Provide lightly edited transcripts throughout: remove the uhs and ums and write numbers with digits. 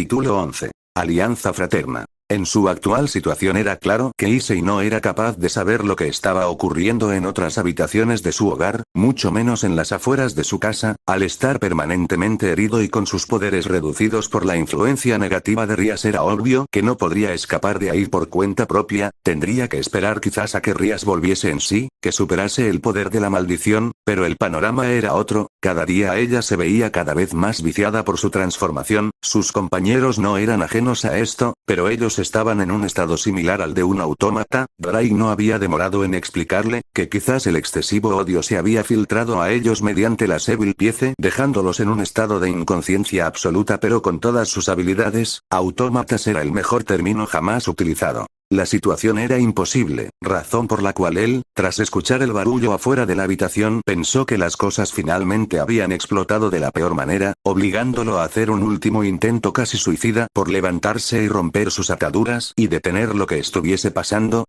Capítulo 11. Alianza fraterna. En su actual situación era claro que Issei no era capaz de saber lo que estaba ocurriendo en otras habitaciones de su hogar, mucho menos en las afueras de su casa, al estar permanentemente herido y con sus poderes reducidos por la influencia negativa de Rías. Era obvio que no podría escapar de ahí por cuenta propia, tendría que esperar quizás a que Rías volviese en sí, que superase el poder de la maldición, pero el panorama era otro, cada día ella se veía cada vez más viciada por su transformación, sus compañeros no eran ajenos a esto, pero ellos estaban en un estado similar al de un autómata. Drake no había demorado en explicarle, que quizás el excesivo odio se había filtrado a ellos mediante la Evil Piece, dejándolos en un estado de inconsciencia absoluta, pero con todas sus habilidades, autómatas era el mejor término jamás utilizado. La situación era imposible, razón por la cual él, tras escuchar el barullo afuera de la habitación, pensó que las cosas finalmente habían explotado de la peor manera, obligándolo a hacer un último intento casi suicida por levantarse y romper sus ataduras y detener lo que estuviese pasando,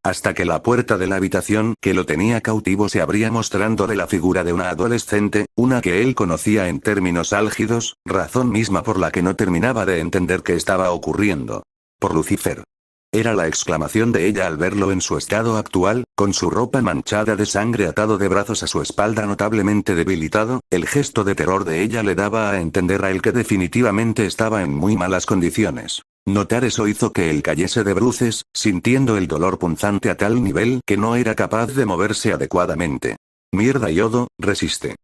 hasta que la puerta de la habitación que lo tenía cautivo se abría mostrándole la figura de una adolescente, una que él conocía en términos álgidos, razón misma por la que no terminaba de entender qué estaba ocurriendo. Por Lucifer. Era la exclamación de ella al verlo en su estado actual, con su ropa manchada de sangre atado de brazos a su espalda notablemente debilitado. El gesto de terror de ella le daba a entender a él que definitivamente estaba en muy malas condiciones. Notar eso hizo que él cayese de bruces, sintiendo el dolor punzante a tal nivel que no era capaz de moverse adecuadamente. «Mierda yodo, resiste»,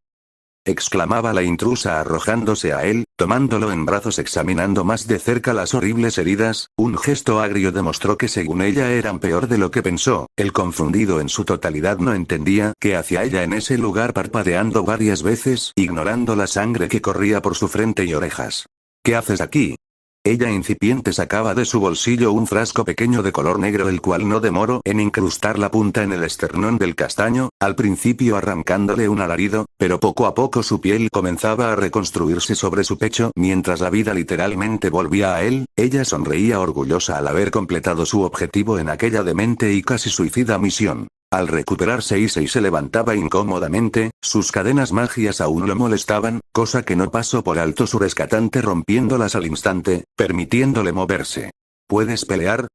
exclamaba la intrusa arrojándose a él, tomándolo en brazos examinando más de cerca las horribles heridas. Un gesto agrio demostró que según ella eran peor de lo que pensó. El confundido en su totalidad no entendía qué hacía ella en ese lugar, parpadeando varias veces, ignorando la sangre que corría por su frente y orejas. «¿Qué haces aquí?». Ella incipiente sacaba de su bolsillo un frasco pequeño de color negro, el cual no demoró en incrustar la punta en el esternón del castaño, al principio arrancándole un alarido, pero poco a poco su piel comenzaba a reconstruirse sobre su pecho mientras la vida literalmente volvía a él. Ella sonreía orgullosa al haber completado su objetivo en aquella demente y casi suicida misión. Al recuperarse Issei se levantaba incómodamente, sus cadenas magias aún lo molestaban, cosa que no pasó por alto su rescatante rompiéndolas al instante, permitiéndole moverse. ¿Puedes pelear?,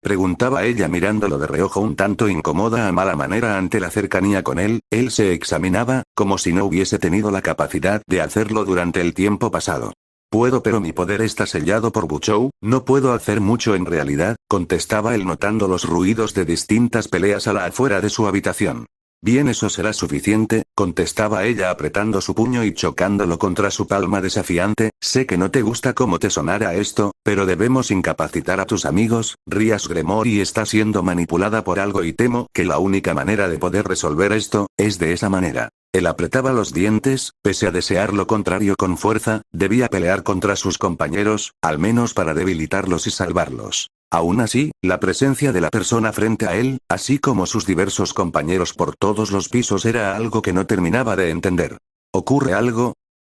preguntaba ella mirándolo de reojo un tanto incómoda a mala manera ante la cercanía con él. Él se examinaba, como si no hubiese tenido la capacidad de hacerlo durante el tiempo pasado. «Puedo, pero mi poder está sellado por Buchou, no puedo hacer mucho en realidad», contestaba él notando los ruidos de distintas peleas a la afuera de su habitación. «Bien, eso será suficiente», contestaba ella apretando su puño y chocándolo contra su palma desafiante. «Sé que no te gusta cómo te sonará esto, pero debemos incapacitar a tus amigos. Rías Gremory está siendo manipulada por algo y temo que la única manera de poder resolver esto, es de esa manera». Él apretaba los dientes, pese a desear lo contrario con fuerza, debía pelear contra sus compañeros, al menos para debilitarlos y salvarlos. Aún así, la presencia de la persona frente a él, así como sus diversos compañeros por todos los pisos, era algo que no terminaba de entender. ¿Ocurre algo?,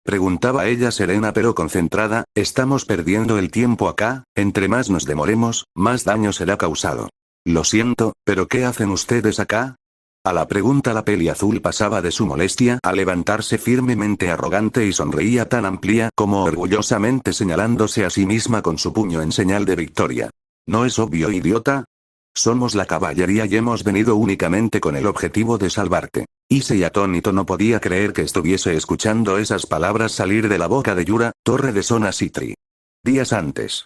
preguntaba ella serena pero concentrada. «Estamos perdiendo el tiempo acá, entre más nos demoremos, más daño será causado». «Lo siento, pero ¿qué hacen ustedes acá?». A la pregunta la peli azul pasaba de su molestia a levantarse firmemente arrogante y sonreía tan amplia como orgullosamente señalándose a sí misma con su puño en señal de victoria. «¿No es obvio, idiota? Somos la caballería y hemos venido únicamente con el objetivo de salvarte». Issei atónito no podía creer que estuviese escuchando esas palabras salir de la boca de Yura, torre de Sona Citri. Días antes.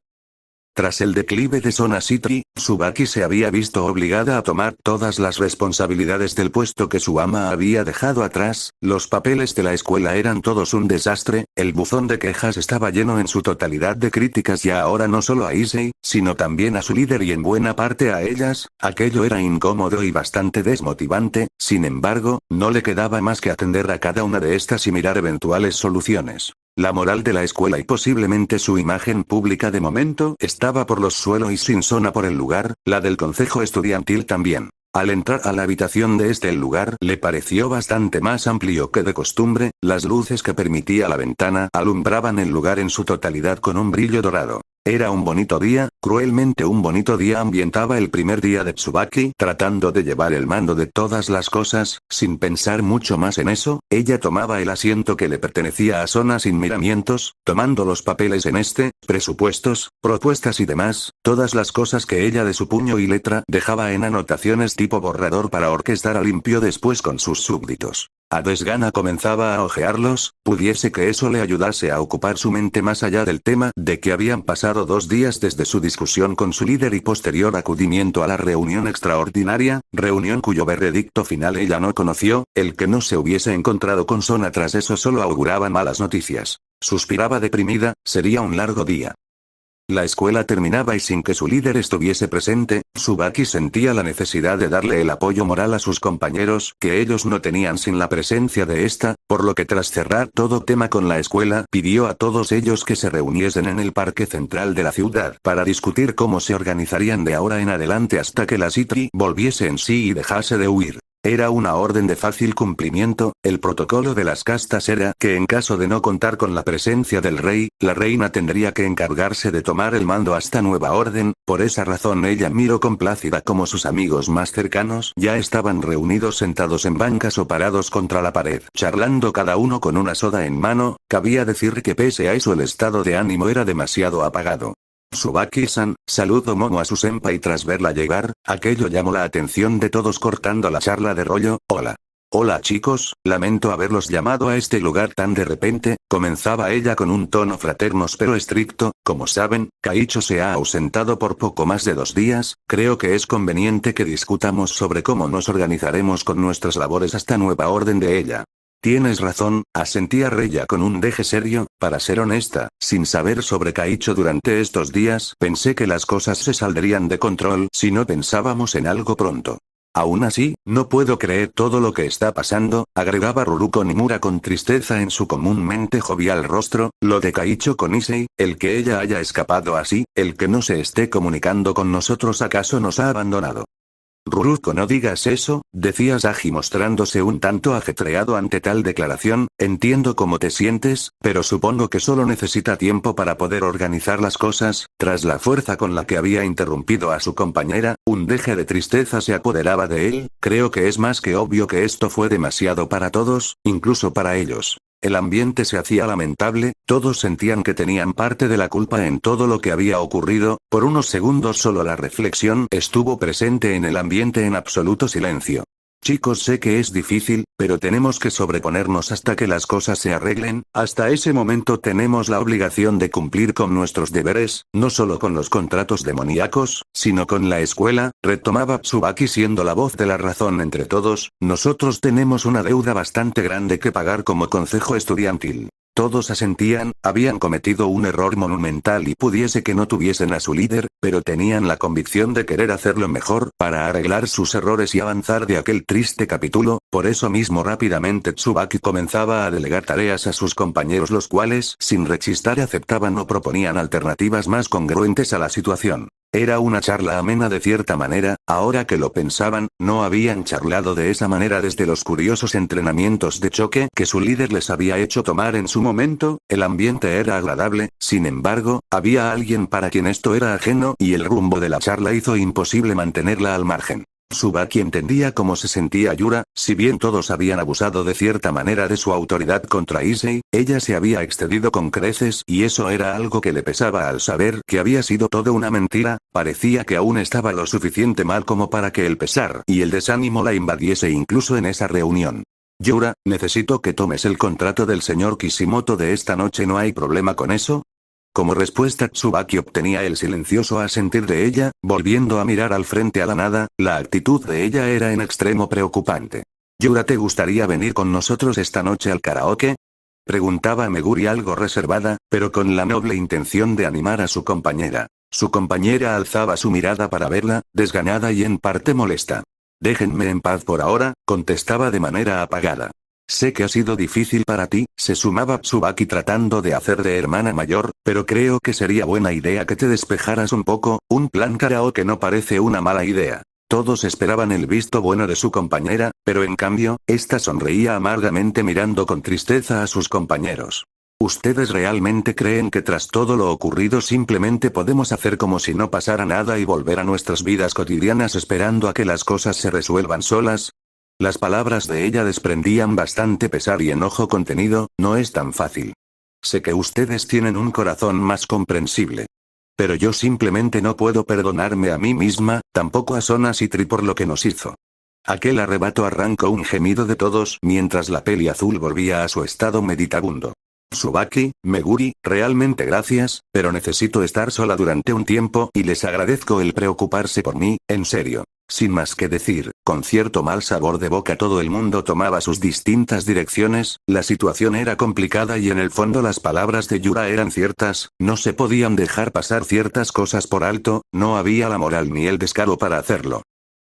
Tras el declive de Sona Citri, Tsubaki se había visto obligada a tomar todas las responsabilidades del puesto que su ama había dejado atrás. Los papeles de la escuela eran todos un desastre, el buzón de quejas estaba lleno en su totalidad de críticas y ahora no solo a Issei, sino también a su líder y en buena parte a ellas. Aquello era incómodo y bastante desmotivante. Sin embargo, no le quedaba más que atender a cada una de estas y mirar eventuales soluciones. La moral de la escuela y posiblemente su imagen pública de momento estaba por los suelos y sin zona por el lugar, la del consejo estudiantil también. Al entrar a la habitación de el lugar le pareció bastante más amplio que de costumbre, las luces que permitía la ventana alumbraban el lugar en su totalidad con un brillo dorado. Era un bonito día, cruelmente un bonito día ambientaba el primer día de Tsubaki, tratando de llevar el mando de todas las cosas, sin pensar mucho más en eso, ella tomaba el asiento que le pertenecía a Sona sin miramientos, tomando los papeles presupuestos, propuestas y demás, todas las cosas que ella de su puño y letra dejaba en anotaciones tipo borrador para orquestar a limpio después con sus súbditos. A desgana comenzaba a hojearlos, pudiese que eso le ayudase a ocupar su mente más allá del tema de que habían pasado 2 días desde su discusión con su líder y posterior acudimiento a la reunión extraordinaria, reunión cuyo veredicto final ella no conoció, el que no se hubiese encontrado con Sona tras eso solo auguraba malas noticias. Suspiraba deprimida, sería un largo día. La escuela terminaba y sin que su líder estuviese presente, Tsubaki sentía la necesidad de darle el apoyo moral a sus compañeros que ellos no tenían sin la presencia de esta, por lo que tras cerrar todo tema con la escuela pidió a todos ellos que se reuniesen en el parque central de la ciudad para discutir cómo se organizarían de ahora en adelante hasta que la Citri volviese en sí y dejase de huir. Era una orden de fácil cumplimiento, el protocolo de las castas era que en caso de no contar con la presencia del rey, la reina tendría que encargarse de tomar el mando hasta nueva orden, por esa razón ella miró complácida como sus amigos más cercanos ya estaban reunidos sentados en bancas o parados contra la pared, charlando cada uno con una soda en mano, cabía decir que pese a eso el estado de ánimo era demasiado apagado. Tsubaki-san, saludó Momo a su senpai tras verla llegar, aquello llamó la atención de todos cortando la charla de rollo, hola. Hola chicos, lamento haberlos llamado a este lugar tan de repente, comenzaba ella con un tono fraterno pero estricto, como saben, Kaicho se ha ausentado por poco más de 2 días, creo que es conveniente que discutamos sobre cómo nos organizaremos con nuestras labores hasta nueva orden de ella. Tienes razón, asentía Reya con un deje serio, para ser honesta, sin saber sobre Kaicho durante estos días, pensé que las cosas se saldrían de control si no pensábamos en algo pronto. Aún así, no puedo creer todo lo que está pasando, agregaba Ruruko Nimura con tristeza en su comúnmente jovial rostro, lo de Kaicho con Issei, el que ella haya escapado así, el que no se esté comunicando con nosotros acaso nos ha abandonado. Ruruko no digas eso, decía Sagi mostrándose un tanto ajetreado ante tal declaración, entiendo cómo te sientes, pero supongo que solo necesita tiempo para poder organizar las cosas, tras la fuerza con la que había interrumpido a su compañera, un deje de tristeza se apoderaba de él, creo que es más que obvio que esto fue demasiado para todos, incluso para ellos. El ambiente se hacía lamentable, todos sentían que tenían parte de la culpa en todo lo que había ocurrido, por unos segundos solo la reflexión estuvo presente en el ambiente en absoluto silencio. Chicos, sé que es difícil, pero tenemos que sobreponernos hasta que las cosas se arreglen, hasta ese momento tenemos la obligación de cumplir con nuestros deberes, no solo con los contratos demoníacos, sino con la escuela, retomaba Tsubaki siendo la voz de la razón entre todos, nosotros tenemos una deuda bastante grande que pagar como consejo estudiantil. Todos asentían, habían cometido un error monumental y pudiese que no tuviesen a su líder, pero tenían la convicción de querer hacerlo mejor, para arreglar sus errores y avanzar de aquel triste capítulo, por eso mismo rápidamente Tsubaki comenzaba a delegar tareas a sus compañeros los cuales, sin rechistar aceptaban o proponían alternativas más congruentes a la situación. Era una charla amena de cierta manera, ahora que lo pensaban, no habían charlado de esa manera desde los curiosos entrenamientos de choque que su líder les había hecho tomar en su momento, el ambiente era agradable, sin embargo, había alguien para quien esto era ajeno y el rumbo de la charla hizo imposible mantenerla al margen. Tsubaki entendía cómo se sentía Yura, si bien todos habían abusado de cierta manera de su autoridad contra Issei, ella se había excedido con creces y eso era algo que le pesaba al saber que había sido todo una mentira, parecía que aún estaba lo suficiente mal como para que el pesar y el desánimo la invadiese incluso en esa reunión. Yura, necesito que tomes el contrato del señor Kishimoto de esta noche, ¿no hay problema con eso? Como respuesta Tsubaki obtenía el silencioso asentir de ella, volviendo a mirar al frente a la nada, la actitud de ella era en extremo preocupante. ¿Yura, te gustaría venir con nosotros esta noche al karaoke? Preguntaba Meguri algo reservada, pero con la noble intención de animar a su compañera. Su compañera alzaba su mirada para verla, desganada y en parte molesta. Déjenme en paz por ahora, contestaba de manera apagada. Sé que ha sido difícil para ti, se sumaba Tsubaki tratando de hacer de hermana mayor, pero creo que sería buena idea que te despejaras un poco, un plan karaoke no parece una mala idea. Todos esperaban el visto bueno de su compañera, pero en cambio, esta sonreía amargamente mirando con tristeza a sus compañeros. ¿Ustedes realmente creen que tras todo lo ocurrido simplemente podemos hacer como si no pasara nada y volver a nuestras vidas cotidianas esperando a que las cosas se resuelvan solas? Las palabras de ella desprendían bastante pesar y enojo contenido. No es tan fácil. Sé que ustedes tienen un corazón más comprensible. Pero yo simplemente no puedo perdonarme a mí misma, tampoco a Sona Citri por lo que nos hizo. Aquel arrebato arrancó un gemido de todos mientras la peli azul volvía a su estado meditabundo. Tsubaki, Meguri, realmente gracias, pero necesito estar sola durante un tiempo y les agradezco el preocuparse por mí, en serio. Sin más que decir, con cierto mal sabor de boca todo el mundo tomaba sus distintas direcciones, la situación era complicada y en el fondo las palabras de Yura eran ciertas, no se podían dejar pasar ciertas cosas por alto, no había la moral ni el descaro para hacerlo.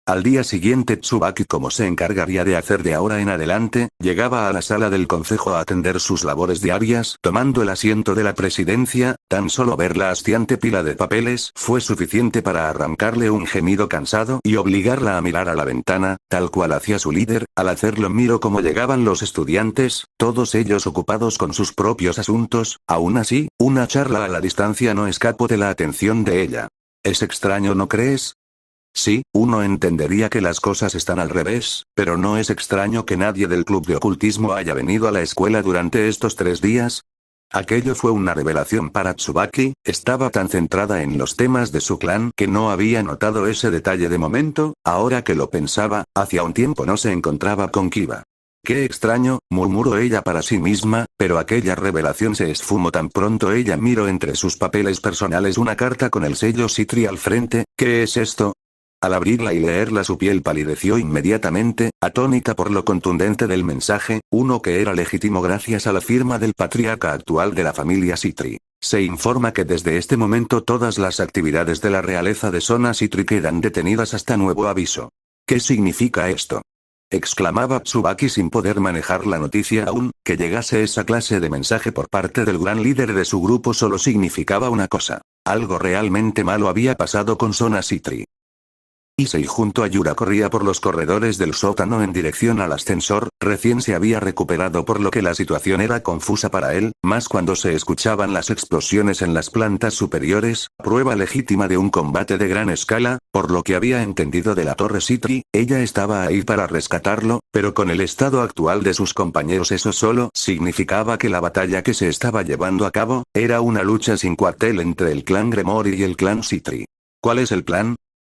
Al día siguiente Tsubaki, como se encargaría de hacer de ahora en adelante, llegaba a la sala del consejo a atender sus labores diarias, tomando el asiento de la presidencia. Tan solo ver la hastiante pila de papeles fue suficiente para arrancarle un gemido cansado y obligarla a mirar a la ventana, tal cual hacía su líder. Al hacerlo miró cómo llegaban los estudiantes, todos ellos ocupados con sus propios asuntos. Aún así, una charla a la distancia no escapó de la atención de ella. ¿Es extraño, no crees? Sí, uno entendería que las cosas están al revés, pero no es extraño que nadie del club de ocultismo haya venido a la escuela durante estos 3 días. Aquello fue una revelación para Tsubaki, estaba tan centrada en los temas de su clan que no había notado ese detalle de momento. Ahora que lo pensaba, hacía un tiempo no se encontraba con Kiba. Qué extraño, murmuró ella para sí misma, pero aquella revelación se esfumó tan pronto ella miró entre sus papeles personales una carta con el sello Citri al frente. ¿Qué es esto? Al abrirla y leerla su piel palideció inmediatamente, atónita por lo contundente del mensaje, uno que era legítimo gracias a la firma del patriarca actual de la familia Citri. Se informa que desde este momento todas las actividades de la realeza de Sona Citri quedan detenidas hasta nuevo aviso. ¿Qué significa esto? Exclamaba Tsubaki sin poder manejar la noticia aún. Que llegase esa clase de mensaje por parte del gran líder de su grupo solo significaba una cosa. Algo realmente malo había pasado con Sona Citri. Issei junto a Yura corría por los corredores del sótano en dirección al ascensor, recién se había recuperado por lo que la situación era confusa para él, más cuando se escuchaban las explosiones en las plantas superiores, prueba legítima de un combate de gran escala. Por lo que había entendido de la torre Citri, ella estaba ahí para rescatarlo, pero con el estado actual de sus compañeros eso solo significaba que la batalla que se estaba llevando a cabo, era una lucha sin cuartel entre el clan Gremory y el clan Citri. ¿Cuál es el plan?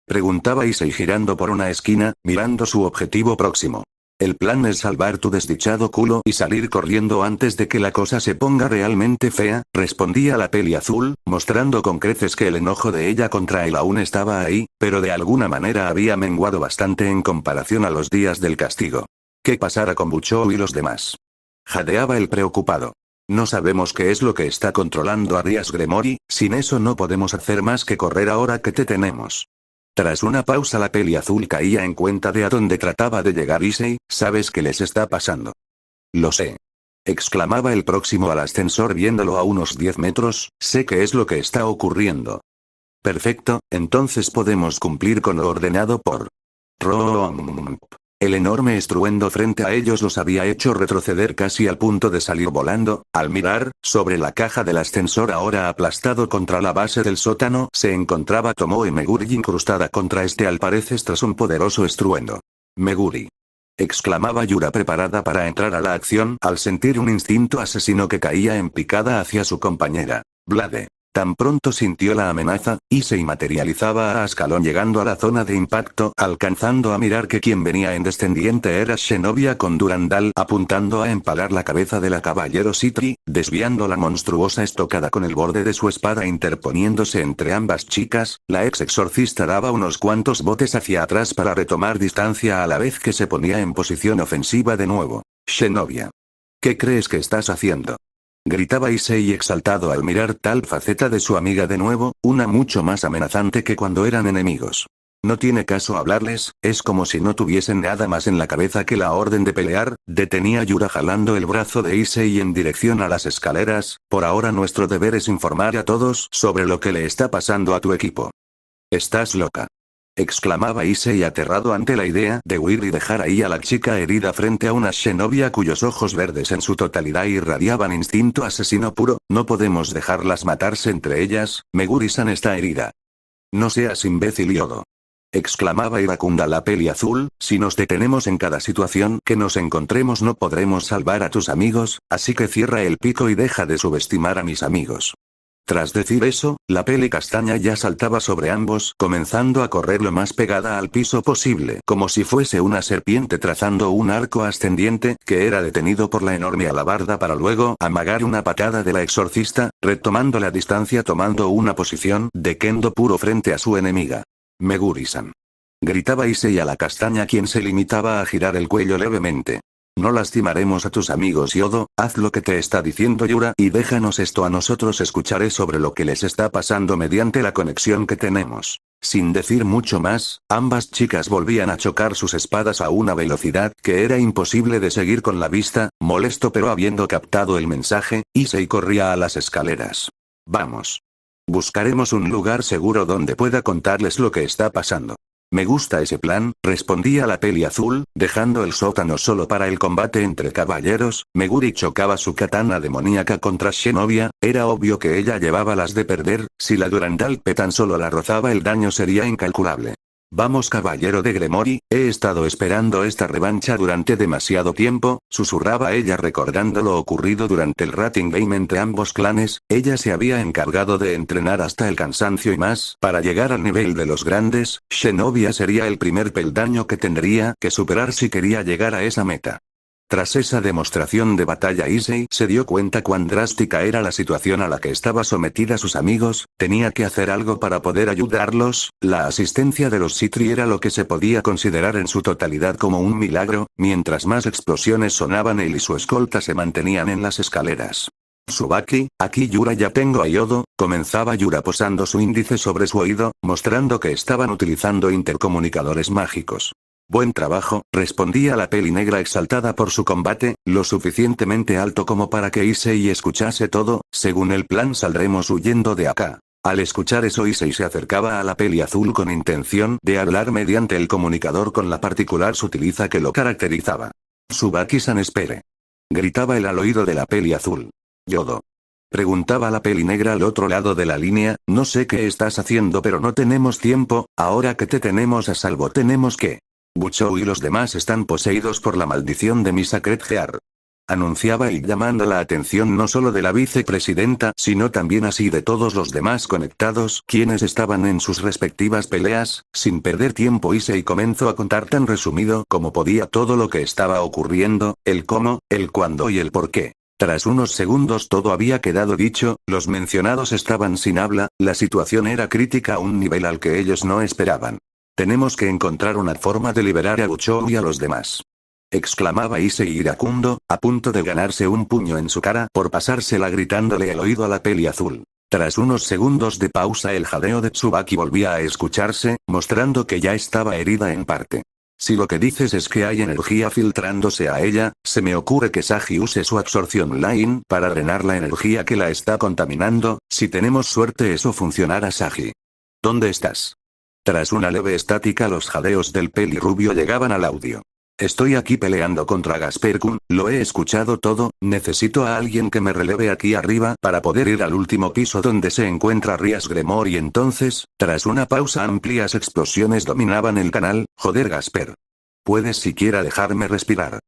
Preguntaba Issei girando por una esquina, mirando su objetivo próximo. El plan es salvar tu desdichado culo y salir corriendo antes de que la cosa se ponga realmente fea, respondía la peli azul, mostrando con creces que el enojo de ella contra él aún estaba ahí, pero de alguna manera había menguado bastante en comparación a los días del castigo. ¿Qué pasará con Buchou y los demás? Jadeaba el preocupado. No sabemos qué es lo que está controlando a Rias Gremory, sin eso no podemos hacer más que correr ahora que te tenemos. Tras una pausa la peli azul caía en cuenta de a dónde trataba de llegar Issei. ¿Sabes qué les está pasando? Lo sé. Exclamaba el próximo al ascensor viéndolo a unos 10 metros, sé qué es lo que está ocurriendo. Perfecto, entonces podemos cumplir con lo ordenado por Romp. El enorme estruendo frente a ellos los había hecho retroceder casi al punto de salir volando. Al mirar, sobre la caja del ascensor ahora aplastado contra la base del sótano, se encontraba Tomoe Meguri incrustada contra este al parecer tras un poderoso estruendo. Meguri. Exclamaba Yura preparada para entrar a la acción al sentir un instinto asesino que caía en picada hacia su compañera. Blade. Tan pronto sintió la amenaza, y se materializaba a escalón llegando a la zona de impacto, alcanzando a mirar que quien venía en descendiente era Shinobi con Durandal apuntando a empalar la cabeza de la caballero Citri, desviando la monstruosa estocada con el borde de su espada interponiéndose entre ambas chicas. La ex exorcista daba unos cuantos botes hacia atrás para retomar distancia a la vez que se ponía en posición ofensiva de nuevo. Shinobi. ¿Qué crees que estás haciendo? Gritaba Issei exaltado al mirar tal faceta de su amiga de nuevo, una mucho más amenazante que cuando eran enemigos. No tiene caso hablarles, es como si no tuviesen nada más en la cabeza que la orden de pelear. Detenía Yura jalando el brazo de Issei en dirección a las escaleras. Por ahora nuestro deber es informar a todos sobre lo que le está pasando a tu equipo. Estás loca. exclamaba Issei aterrado ante la idea de huir y dejar ahí a la chica herida frente a una Shinobi cuyos ojos verdes en su totalidad irradiaban instinto asesino puro. No podemos dejarlas matarse entre ellas, Meguri-san está herida. No seas imbécil, Yodo. Exclamaba iracunda la peli azul, si nos detenemos en cada situación que nos encontremos no podremos salvar a tus amigos, así que cierra el pico y deja de subestimar a mis amigos. Tras decir eso, la peli castaña ya saltaba sobre ambos, comenzando a correr lo más pegada al piso posible, como si fuese una serpiente trazando un arco ascendiente, que era detenido por la enorme alabarda para luego amagar una patada de la exorcista, retomando la distancia tomando una posición de kendo puro frente a su enemiga. Meguri-san. Gritaba Issei a la castaña quien se limitaba a girar el cuello levemente. No lastimaremos a tus amigos, Yodo, haz lo que te está diciendo Yura y déjanos esto a nosotros, escucharé sobre lo que les está pasando mediante la conexión que tenemos. Sin decir mucho más, ambas chicas volvían a chocar sus espadas a una velocidad que era imposible de seguir con la vista. Molesto pero habiendo captado el mensaje, Issei corría a las escaleras. Vamos. Buscaremos un lugar seguro donde pueda contarles lo que está pasando. Me gusta ese plan, respondía la peli azul, dejando el sótano solo para el combate entre caballeros. Meguri chocaba su katana demoníaca contra Shinobi, era obvio que ella llevaba las de perder, si la Durandalpe tan solo la rozaba el daño sería incalculable. Vamos caballero de Gremory, he estado esperando esta revancha durante demasiado tiempo, susurraba ella recordando lo ocurrido durante el Rating Game entre ambos clanes. Ella se había encargado de entrenar hasta el cansancio y más, para llegar al nivel de los grandes. Shinobi sería el primer peldaño que tendría que superar si quería llegar a esa meta. Tras esa demostración de batalla Issei se dio cuenta cuán drástica era la situación a la que estaba sometida sus amigos, tenía que hacer algo para poder ayudarlos. La asistencia de los Sitri era lo que se podía considerar en su totalidad como un milagro, mientras más explosiones sonaban él y su escolta se mantenían en las escaleras. Tsubaki, aquí Yura ya tengo a Yodo, comenzaba Yura posando su índice sobre su oído, mostrando que estaban utilizando intercomunicadores mágicos. Buen trabajo, respondía la peli negra exaltada por su combate, lo suficientemente alto como para que Issei escuchase todo. Según el plan saldremos huyendo de acá. Al escuchar eso Issei se acercaba a la peli azul con intención de hablar mediante el comunicador con la particular sutileza que lo caracterizaba. Tsubaki-san espere. Gritaba él al oído de la peli azul. Yodo. Preguntaba la peli negra al otro lado de la línea, no sé qué estás haciendo pero no tenemos tiempo, ahora que te tenemos a salvo tenemos que... Buchou y los demás están poseídos por la maldición de mi Sacred Heart. Anunciaba y llamando la atención no solo de la vicepresidenta sino también así de todos los demás conectados quienes estaban en sus respectivas peleas. Sin perder tiempo Issei comenzó a contar tan resumido como podía todo lo que estaba ocurriendo, el cómo, el cuándo y el por qué. Tras unos segundos todo había quedado dicho, los mencionados estaban sin habla, la situación era crítica a un nivel al que ellos no esperaban. Tenemos que encontrar una forma de liberar a Buchou y a los demás. Exclamaba Issei iracundo, a punto de ganarse un puño en su cara por pasársela gritándole al oído a la peli azul. Tras unos segundos de pausa el jadeo de Tsubaki volvía a escucharse, mostrando que ya estaba herida en parte. Si lo que dices es que hay energía filtrándose a ella, se me ocurre que Sagi use su absorción line para drenar la energía que la está contaminando. Si tenemos suerte eso funcionará. Sagi. ¿Dónde estás? Tras una leve estática los jadeos del pelirrubio llegaban al audio. Estoy aquí peleando contra Gasper-kun, lo he escuchado todo, necesito a alguien que me releve aquí arriba para poder ir al último piso donde se encuentra Rias Gremory. Entonces, tras una pausa amplias explosiones dominaban el canal. Joder Gasper. ¿Puedes siquiera dejarme respirar?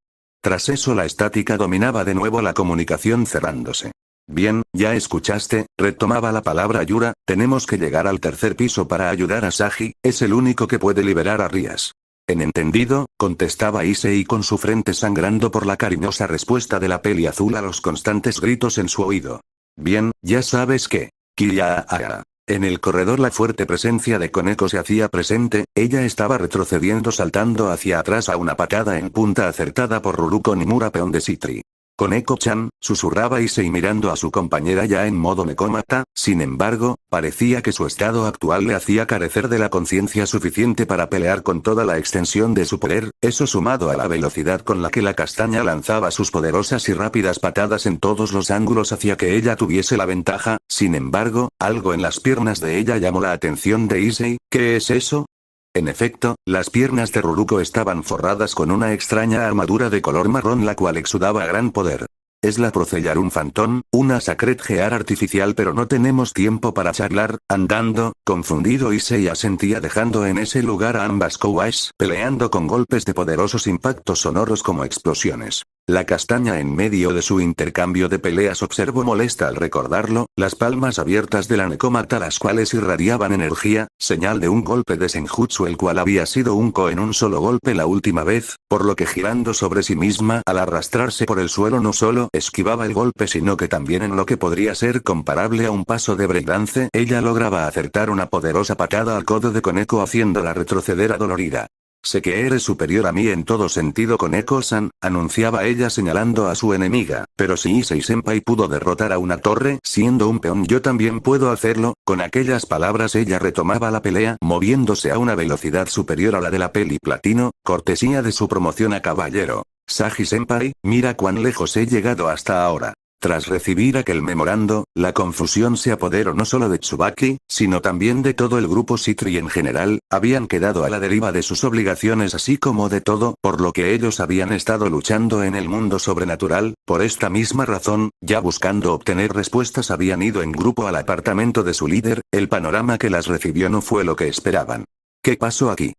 Tras eso la estática dominaba de nuevo la comunicación cerrándose. Bien, ya escuchaste, retomaba la palabra Yura, tenemos que llegar al tercer piso para ayudar a Sagi, es el único que puede liberar a Rias. En entendido, contestaba Issei con su frente sangrando por la cariñosa respuesta de la peli azul a los constantes gritos en su oído. Bien, ya sabes que. Kiyaa. En el corredor la fuerte presencia de Koneko se hacía presente, ella estaba retrocediendo saltando hacia atrás a una patada en punta acertada por Ruruko Nimura peón de Sitri. Koneko-chan, susurraba Issei mirando a su compañera ya en modo Nekomata, sin embargo, parecía que su estado actual le hacía carecer de la conciencia suficiente para pelear con toda la extensión de su poder, eso sumado a la velocidad con la que la castaña lanzaba sus poderosas y rápidas patadas en todos los ángulos hacía que ella tuviese la ventaja. Sin embargo, algo en las piernas de ella llamó la atención de Issei. ¿Qué es eso? En efecto, las piernas de Ruruko estaban forradas con una extraña armadura de color marrón la cual exudaba gran poder. Es la Proceyarun Phantom, una Sacred Gear artificial, pero no tenemos tiempo para charlar. Andando, confundido, Issei asentía dejando en ese lugar a ambas Kouais peleando con golpes de poderosos impactos sonoros como explosiones. La castaña en medio de su intercambio de peleas observó molesta al recordarlo, las palmas abiertas de la Nekomata las cuales irradiaban energía, señal de un golpe de Senjutsu el cual había sido un Ko en un solo golpe la última vez, por lo que girando sobre sí misma al arrastrarse por el suelo no solo esquivaba el golpe sino que también en lo que podría ser comparable a un paso de breakdance ella lograba acertar una poderosa patada al codo de Koneko haciéndola retroceder adolorida. Sé que eres superior a mí en todo sentido Koneko-san, anunciaba ella señalando a su enemiga, pero si Issei-senpai pudo derrotar a una torre siendo un peón yo también puedo hacerlo. Con aquellas palabras ella retomaba la pelea moviéndose a una velocidad superior a la de la peli platino, cortesía de su promoción a caballero. Sagi-senpai, mira cuán lejos he llegado hasta ahora. Tras recibir aquel memorando, la confusión se apoderó no solo de Tsubaki, sino también de todo el grupo Sitri en general, habían quedado a la deriva de sus obligaciones así como de todo por lo que ellos habían estado luchando en el mundo sobrenatural. Por esta misma razón, ya buscando obtener respuestas habían ido en grupo al apartamento de su líder. El panorama que las recibió no fue lo que esperaban. ¿Qué pasó aquí?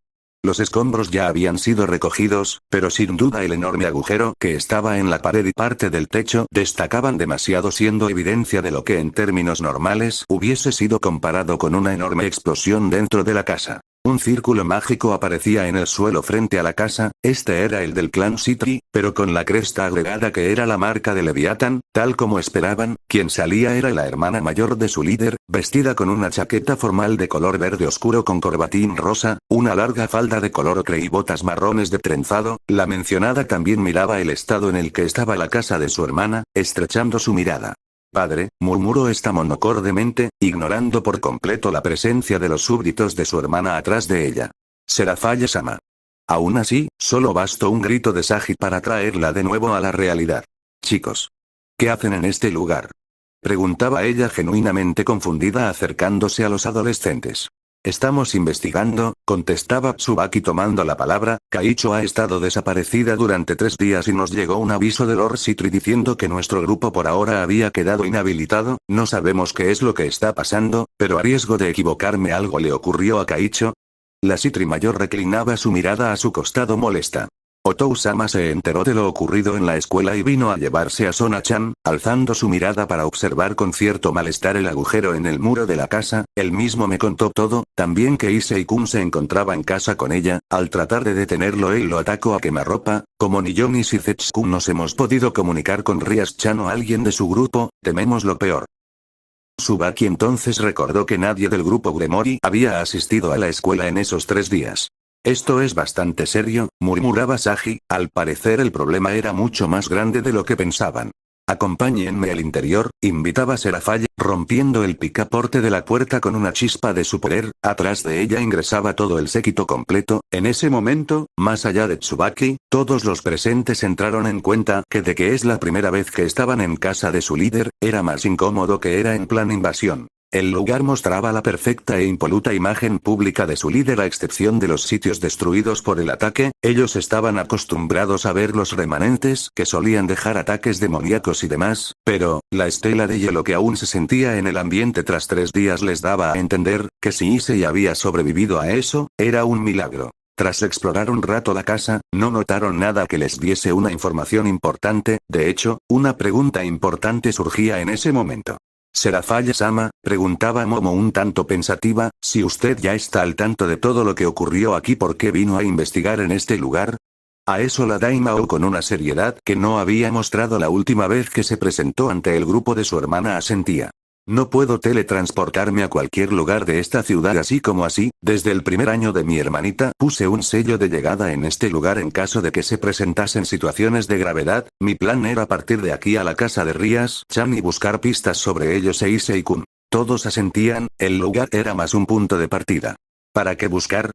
Los escombros ya habían sido recogidos, pero sin duda el enorme agujero que estaba en la pared y parte del techo destacaban demasiado siendo evidencia de lo que en términos normales hubiese sido comparado con una enorme explosión dentro de la casa. Un círculo mágico aparecía en el suelo frente a la casa, este era el del clan Sitri, pero con la cresta agregada que era la marca de Leviatán, tal como esperaban. Quien salía era la hermana mayor de su líder, vestida con una chaqueta formal de color verde oscuro con corbatín rosa, una larga falda de color ocre y botas marrones de trenzado. La mencionada también miraba el estado en el que estaba la casa de su hermana, estrechando su mirada. Padre, murmuró esta monocordemente, ignorando por completo la presencia de los súbditos de su hermana atrás de ella. Serafaya-sama. Aún así, solo bastó un grito de Sagi para traerla de nuevo a la realidad. Chicos. ¿Qué hacen en este lugar? Preguntaba ella genuinamente confundida acercándose a los adolescentes. Estamos investigando, contestaba Tsubaki tomando la palabra. Kaicho ha estado desaparecida durante 3 días y nos llegó un aviso de Lord Sitri diciendo que nuestro grupo por ahora había quedado inhabilitado. No sabemos qué es lo que está pasando, pero a riesgo de equivocarme algo le ocurrió a Kaicho. La Sitri mayor reclinaba su mirada a su costado molesta. Otou-sama se enteró de lo ocurrido en la escuela y vino a llevarse a Sona-chan, alzando su mirada para observar con cierto malestar el agujero en el muro de la casa. Él mismo me contó todo, también que Issei-kun se encontraba en casa con ella. Al tratar de detenerlo él lo atacó a quemarropa. Como ni yo ni Shizetsu-kun nos hemos podido comunicar con Rias-chan o alguien de su grupo, tememos lo peor. Tsubaki entonces recordó que nadie del grupo Gremori había asistido a la escuela en esos 3 días. Esto es bastante serio, murmuraba Sagi, al parecer el problema era mucho más grande de lo que pensaban. Acompáñenme al interior, invitaba Serafaya, rompiendo el picaporte de la puerta con una chispa de su poder. Atrás de ella ingresaba todo el séquito completo. En ese momento, más allá de Tsubaki, todos los presentes entraron en cuenta que de que es la primera vez que estaban en casa de su líder, era más incómodo que era en plan invasión. El lugar mostraba la perfecta e impoluta imagen pública de su líder a excepción de los sitios destruidos por el ataque. Ellos estaban acostumbrados a ver los remanentes que solían dejar ataques demoníacos y demás, pero, la estela de hielo que aún se sentía en el ambiente tras 3 días les daba a entender, que si Issei había sobrevivido a eso, era un milagro. Tras explorar un rato la casa, no notaron nada que les diese una información importante. De hecho, una pregunta importante surgía en ese momento. Serafaya-sama, preguntaba Momo un tanto pensativa, si usted ya está al tanto de todo lo que ocurrió aquí, ¿por qué vino a investigar en este lugar? A eso la Daimao con una seriedad que no había mostrado la última vez que se presentó ante el grupo de su hermana asentía. No puedo teletransportarme a cualquier lugar de esta ciudad así como así. Desde el primer año de mi hermanita puse un sello de llegada en este lugar en caso de que se presentasen situaciones de gravedad. Mi plan era partir de aquí a la casa de Rias-chan y buscar pistas sobre ellos e Issei-kun. Todos asentían, el lugar era más un punto de partida. ¿Para qué buscar?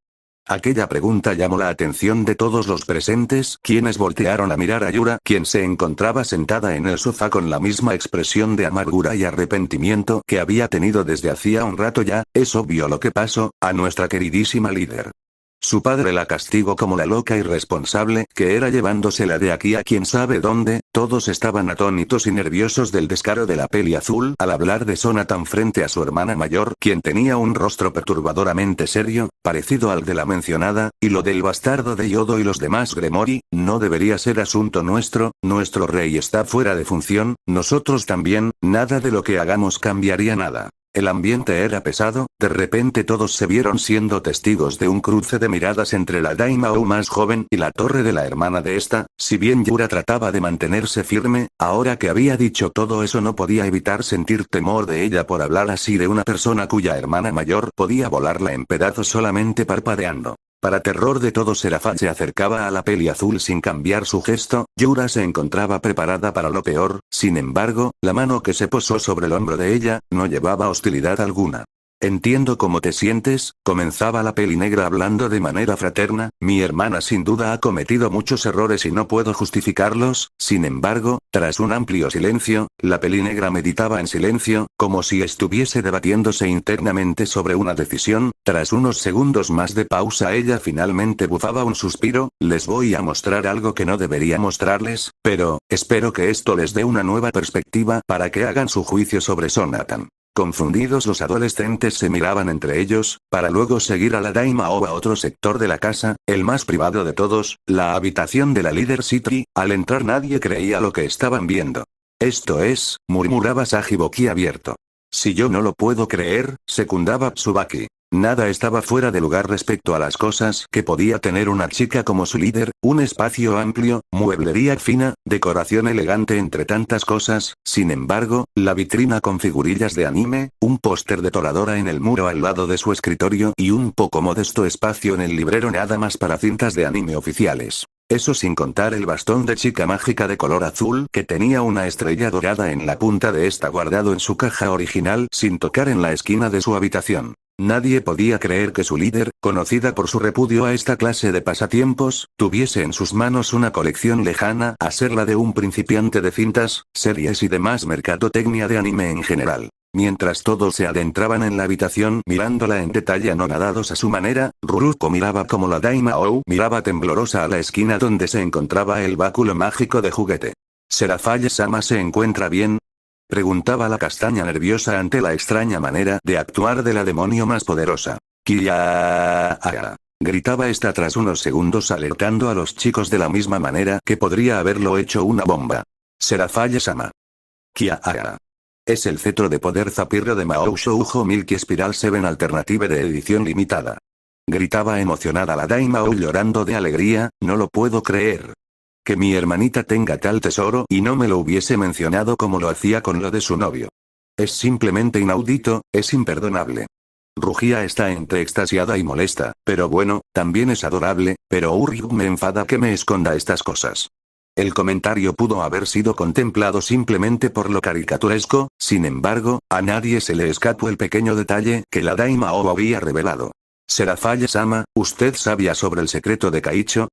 Aquella pregunta llamó la atención de todos los presentes, quienes voltearon a mirar a Yura, quien se encontraba sentada en el sofá con la misma expresión de amargura y arrepentimiento que había tenido desde hacía un rato ya. Es obvio lo que pasó, a nuestra queridísima líder. Su padre la castigó como la loca irresponsable que era llevándosela de aquí a quién sabe dónde. Todos estaban atónitos y nerviosos del descaro de la peli azul al hablar de Sonatan frente a su hermana mayor, quien tenía un rostro perturbadoramente serio, parecido al de la mencionada, y lo del bastardo de Yodo y los demás Gremori, no debería ser asunto nuestro rey está fuera de función, nosotros también, nada de lo que hagamos cambiaría nada. El ambiente era pesado, de repente todos se vieron siendo testigos de un cruce de miradas entre la Daimao más joven y la torre de la hermana de esta. Si bien Yura trataba de mantenerse firme, ahora que había dicho todo eso no podía evitar sentir temor de ella por hablar así de una persona cuya hermana mayor podía volarla en pedazos solamente parpadeando. Para terror de todos, Serafall se acercaba a la peli azul sin cambiar su gesto. Yura se encontraba preparada para lo peor, sin embargo, la mano que se posó sobre el hombro de ella, no llevaba hostilidad alguna. Entiendo cómo te sientes, comenzaba la peli negra hablando de manera fraterna, mi hermana sin duda ha cometido muchos errores y no puedo justificarlos. Sin embargo, tras un amplio silencio, la peli negra meditaba en silencio, como si estuviese debatiéndose internamente sobre una decisión. Tras unos segundos más de pausa ella finalmente bufaba un suspiro. Les voy a mostrar algo que no debería mostrarles, pero, espero que esto les dé una nueva perspectiva para que hagan su juicio sobre Sonatan. Confundidos los adolescentes se miraban entre ellos, para luego seguir a la Daimao a otro sector de la casa, el más privado de todos, la habitación de la líder Citri. Al entrar nadie creía lo que estaban viendo. Esto es, murmuraba Sagi boquiabierto. Si yo no lo puedo creer, secundaba Tsubaki. Nada estaba fuera de lugar respecto a las cosas que podía tener una chica como su líder, un espacio amplio, mueblería fina, decoración elegante entre tantas cosas. Sin embargo, la vitrina con figurillas de anime, un póster de Toradora en el muro al lado de su escritorio y un poco modesto espacio en el librero nada más para cintas de anime oficiales. Eso sin contar el bastón de chica mágica de color azul que tenía una estrella dorada en la punta de esta guardado en su caja original sin tocar en la esquina de su habitación. Nadie podía creer que su líder, conocida por su repudio a esta clase de pasatiempos, tuviese en sus manos una colección lejana a ser la de un principiante de cintas, series y demás mercadotecnia de anime en general. Mientras todos se adentraban en la habitación mirándola en detalle anonadados a su manera, Ruruko miraba como la Daimao miraba temblorosa a la esquina donde se encontraba el báculo mágico de juguete. ¿Serafall-sama se encuentra bien?, preguntaba la castaña nerviosa ante la extraña manera de actuar de la demonio más poderosa. «Kia-aga», gritaba esta tras unos segundos alertando a los chicos de la misma manera que podría haberlo hecho una bomba. «Serafall-sama. Kia-aga. Es el cetro de poder Zapirro de Mao Shoujo Milky Spiral 7 Alternative de edición limitada». Gritaba emocionada la Daimao llorando de alegría, no lo puedo creer. Que mi hermanita tenga tal tesoro y no me lo hubiese mencionado como lo hacía con lo de su novio. Es simplemente inaudito, es imperdonable. Rugía está entre extasiada y molesta, pero bueno, también es adorable, pero me enfada que me esconda estas cosas. El comentario pudo haber sido contemplado simplemente por lo caricaturesco, sin embargo, a nadie se le escapó el pequeño detalle que la Daimao había revelado. «Serafall-sama, ¿usted sabía sobre el secreto de Kaicho?»,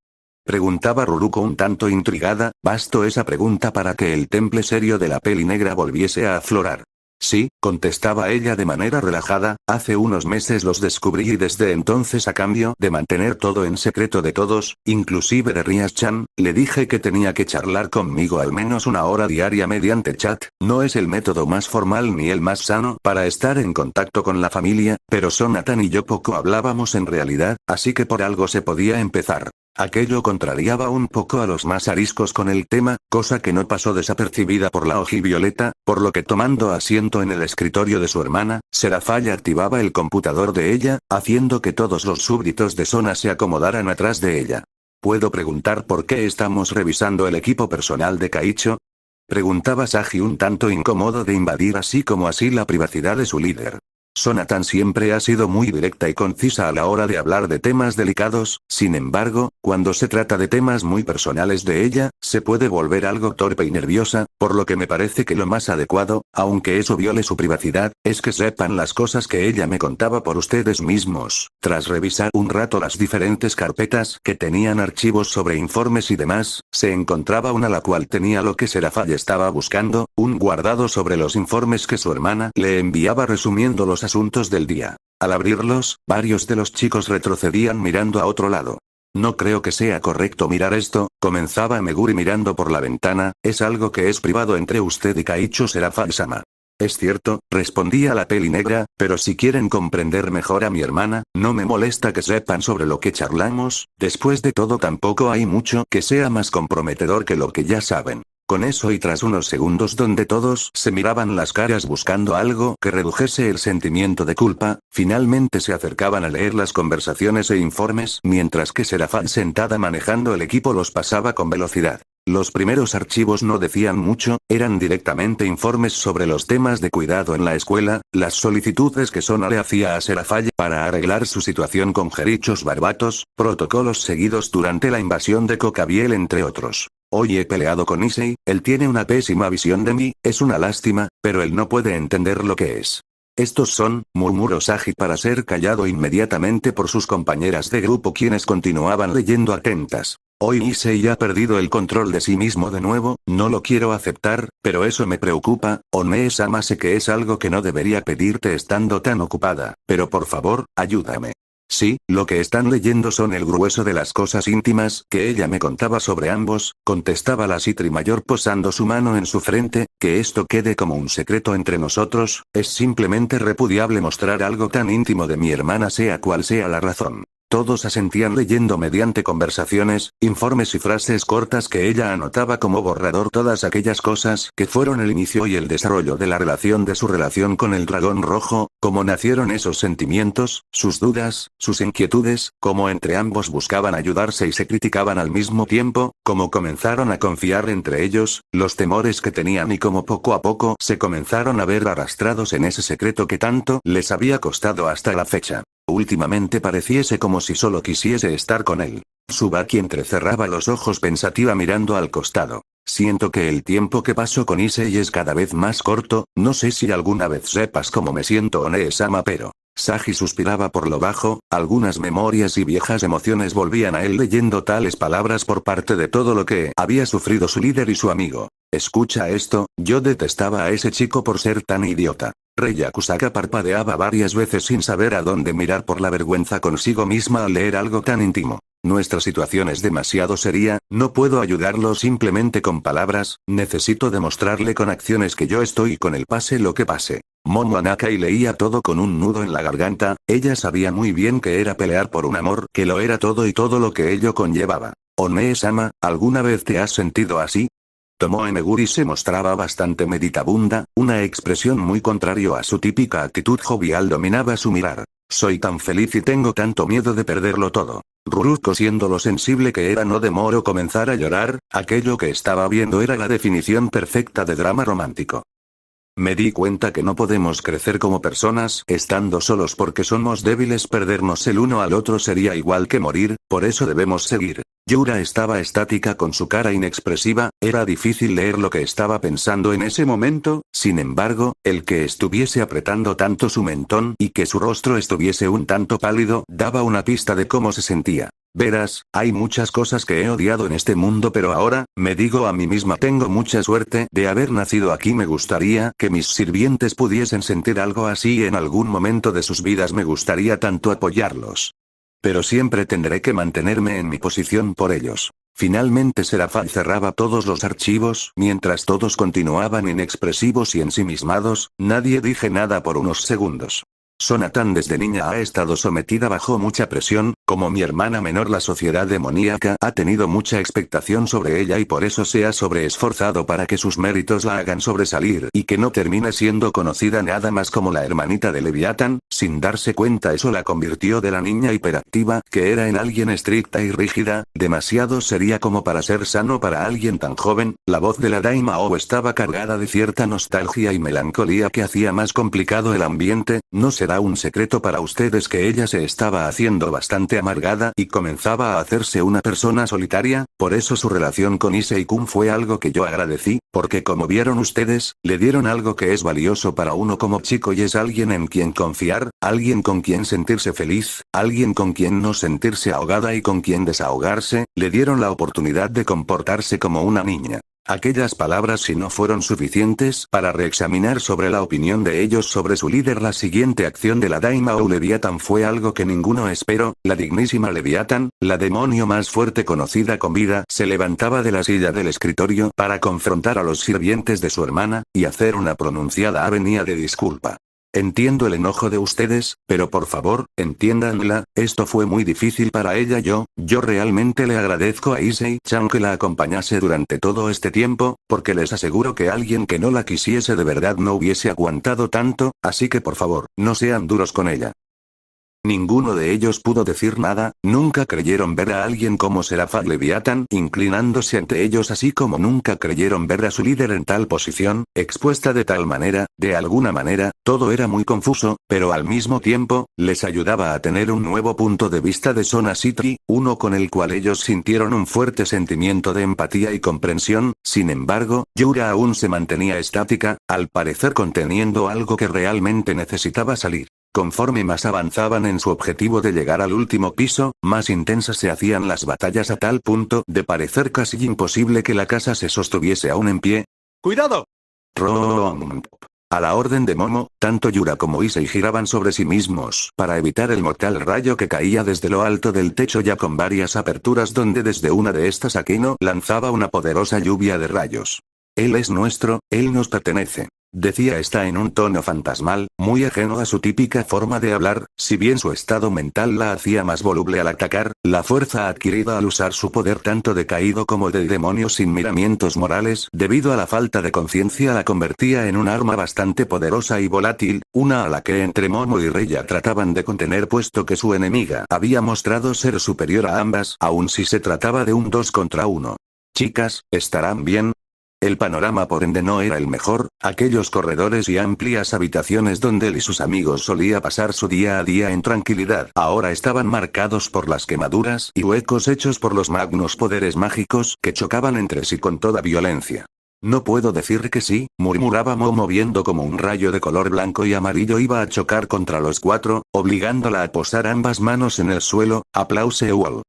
preguntaba Ruruko un tanto intrigada. Bastó esa pregunta para que el temple serio de la peli negra volviese a aflorar. Sí, contestaba ella de manera relajada, hace unos meses los descubrí y desde entonces a cambio de mantener todo en secreto de todos, inclusive de Rias-chan, le dije que tenía que charlar conmigo al menos una hora diaria mediante chat. No es el método más formal ni el más sano para estar en contacto con la familia, pero Sonatan y yo poco hablábamos en realidad, así que por algo se podía empezar. Aquello contrariaba un poco a los más ariscos con el tema, cosa que no pasó desapercibida por la ojivioleta, por lo que tomando asiento en el escritorio de su hermana, Serafall activaba el computador de ella, haciendo que todos los súbditos de Sona se acomodaran atrás de ella. ¿Puedo preguntar por qué estamos revisando el equipo personal de Kaicho?, preguntaba Sagi un tanto incómodo de invadir así como así la privacidad de su líder. Sonatan siempre ha sido muy directa y concisa a la hora de hablar de temas delicados, sin embargo, cuando se trata de temas muy personales de ella, se puede volver algo torpe y nerviosa, por lo que me parece que lo más adecuado, aunque eso viole su privacidad, es que sepan las cosas que ella me contaba por ustedes mismos. Tras revisar un rato las diferentes carpetas que tenían archivos sobre informes y demás, se encontraba una la cual tenía lo que Serafall estaba buscando, un guardado sobre los informes que su hermana le enviaba resumiendo los asuntos del día. Al abrirlos, varios de los chicos retrocedían mirando a otro lado. No creo que sea correcto mirar esto, comenzaba Meguri mirando por la ventana, es algo que es privado entre usted y Kaicho Serafal-sama. Es cierto, respondía la peli negra, pero si quieren comprender mejor a mi hermana, no me molesta que sepan sobre lo que charlamos, después de todo tampoco hay mucho que sea más comprometedor que lo que ya saben. Con eso y tras unos segundos donde todos se miraban las caras buscando algo que redujese el sentimiento de culpa, finalmente se acercaban a leer las conversaciones e informes mientras que Serafal sentada manejando el equipo los pasaba con velocidad. Los primeros archivos no decían mucho, eran directamente informes sobre los temas de cuidado en la escuela, las solicitudes que Sona le hacía a Serafall para arreglar su situación con Jerichos Barbatos, protocolos seguidos durante la invasión de Cocabiel entre otros. Hoy he peleado con Issei, él tiene una pésima visión de mí, es una lástima, pero él no puede entender lo que es. Estos son, murmuró Sagi para ser callado inmediatamente por sus compañeras de grupo quienes continuaban leyendo atentas. Hoy Issei ha perdido el control de sí mismo de nuevo, no lo quiero aceptar, pero eso me preocupa, One-sama sé que es algo que no debería pedirte estando tan ocupada, pero por favor, ayúdame. Sí, lo que están leyendo son el grueso de las cosas íntimas que ella me contaba sobre ambos, contestaba la Citri mayor posando su mano en su frente, que esto quede como un secreto entre nosotros, es simplemente repudiable mostrar algo tan íntimo de mi hermana sea cual sea la razón. Todos asentían leyendo mediante conversaciones, informes y frases cortas que ella anotaba como borrador todas aquellas cosas que fueron el inicio y el desarrollo de la relación de su relación con el dragón rojo, cómo nacieron esos sentimientos, sus dudas, sus inquietudes, cómo entre ambos buscaban ayudarse y se criticaban al mismo tiempo, cómo comenzaron a confiar entre ellos, los temores que tenían y cómo poco a poco se comenzaron a ver arrastrados en ese secreto que tanto les había costado hasta la fecha. Últimamente pareciese como si solo quisiese estar con él. Tsubaki entrecerraba los ojos pensativa mirando al costado. Siento que el tiempo que paso con Issei es cada vez más corto, no sé si alguna vez sepas cómo me siento One-sama pero... Sagi suspiraba por lo bajo, algunas memorias y viejas emociones volvían a él leyendo tales palabras por parte de todo lo que había sufrido su líder y su amigo. Escucha esto, yo detestaba a ese chico por ser tan idiota. Rei Yakusaka parpadeaba varias veces sin saber a dónde mirar por la vergüenza consigo misma al leer algo tan íntimo. Nuestra situación es demasiado seria, no puedo ayudarlo simplemente con palabras, necesito demostrarle con acciones que yo estoy con él pase lo que pase. Momo Anakai leía todo con un nudo en la garganta, ella sabía muy bien que era pelear por un amor que lo era todo y todo lo que ello conllevaba. One-sama, ¿alguna vez te has sentido así? Tomoe Meguri se mostraba bastante meditabunda, una expresión muy contrario a su típica actitud jovial dominaba su mirar. Soy tan feliz y tengo tanto miedo de perderlo todo. Ruruko siendo lo sensible que era no demoró comenzar a llorar, aquello que estaba viendo era la definición perfecta de drama romántico. Me di cuenta que no podemos crecer como personas estando solos porque somos débiles, perdernos el uno al otro sería igual que morir, por eso debemos seguir. Yura estaba estática con su cara inexpresiva, era difícil leer lo que estaba pensando en ese momento, sin embargo, el que estuviese apretando tanto su mentón y que su rostro estuviese un tanto pálido daba una pista de cómo se sentía. Verás, hay muchas cosas que he odiado en este mundo pero ahora, me digo a mí misma tengo mucha suerte de haber nacido aquí me gustaría que mis sirvientes pudiesen sentir algo así y en algún momento de sus vidas me gustaría tanto apoyarlos. Pero siempre tendré que mantenerme en mi posición por ellos. Finalmente Serafall cerraba todos los archivos mientras todos continuaban inexpresivos y ensimismados, nadie dije nada por unos segundos. Sonatan desde niña ha estado sometida bajo mucha presión, como mi hermana menor la sociedad demoníaca ha tenido mucha expectación sobre ella y por eso se ha sobreesforzado para que sus méritos la hagan sobresalir y que no termine siendo conocida nada más como la hermanita de Leviatán, sin darse cuenta eso la convirtió de la niña hiperactiva que era en alguien estricta y rígida, demasiado seria como para ser sano para alguien tan joven, la voz de la Daimao estaba cargada de cierta nostalgia y melancolía que hacía más complicado el ambiente, no será un secreto para ustedes que ella se estaba haciendo bastante amargada y comenzaba a hacerse una persona solitaria, por eso su relación con Issei-kun fue algo que yo agradecí, porque como vieron ustedes, le dieron algo que es valioso para uno como chico y es alguien en quien confiar, alguien con quien sentirse feliz, alguien con quien no sentirse ahogada y con quien desahogarse, le dieron la oportunidad de comportarse como una niña. Aquellas palabras si no fueron suficientes para reexaminar sobre la opinión de ellos sobre su líder. La siguiente acción de la Daimao Leviathan fue algo que ninguno esperó. La dignísima Leviathan, la demonio más fuerte conocida con vida, se levantaba de la silla del escritorio para confrontar a los sirvientes de su hermana, y hacer una pronunciada avenida de disculpa. Entiendo el enojo de ustedes, pero por favor, entiéndanla, esto fue muy difícil para ella. Yo realmente le agradezco a Issei-chan que la acompañase durante todo este tiempo, porque les aseguro que alguien que no la quisiese de verdad no hubiese aguantado tanto, así que por favor, no sean duros con ella. Ninguno de ellos pudo decir nada, nunca creyeron ver a alguien como Seraph Leviathan inclinándose ante ellos, así como nunca creyeron ver a su líder en tal posición, expuesta de tal manera. De alguna manera, todo era muy confuso, pero al mismo tiempo, les ayudaba a tener un nuevo punto de vista de Sona City, uno con el cual ellos sintieron un fuerte sentimiento de empatía y comprensión. Sin embargo, Yura aún se mantenía estática, al parecer conteniendo algo que realmente necesitaba salir. Conforme más avanzaban en su objetivo de llegar al último piso, más intensas se hacían las batallas a tal punto de parecer casi imposible que la casa se sostuviese aún en pie. ¡Cuidado! Romp. A la orden de Momo, tanto Yura como Issei giraban sobre sí mismos para evitar el mortal rayo que caía desde lo alto del techo, ya con varias aperturas donde desde una de estas Akino lanzaba una poderosa lluvia de rayos. Él es nuestro, él nos pertenece. Decía esta en un tono fantasmal, muy ajeno a su típica forma de hablar. Si bien su estado mental la hacía más voluble al atacar, la fuerza adquirida al usar su poder tanto de caído como de demonio sin miramientos morales, debido a la falta de conciencia, la convertía en un arma bastante poderosa y volátil, una a la que entre Momo y Reya trataban de contener, puesto que su enemiga había mostrado ser superior a ambas, aun si se trataba de un 2 contra 1. Chicas, ¿estarán bien? El panorama por ende no era el mejor, aquellos corredores y amplias habitaciones donde él y sus amigos solía pasar su día a día en tranquilidad, ahora estaban marcados por las quemaduras y huecos hechos por los magnos poderes mágicos que chocaban entre sí con toda violencia. No puedo decir que sí, murmuraba Momo viendo como un rayo de color blanco y amarillo iba a chocar contra los cuatro, obligándola a posar ambas manos en el suelo. Aplauso.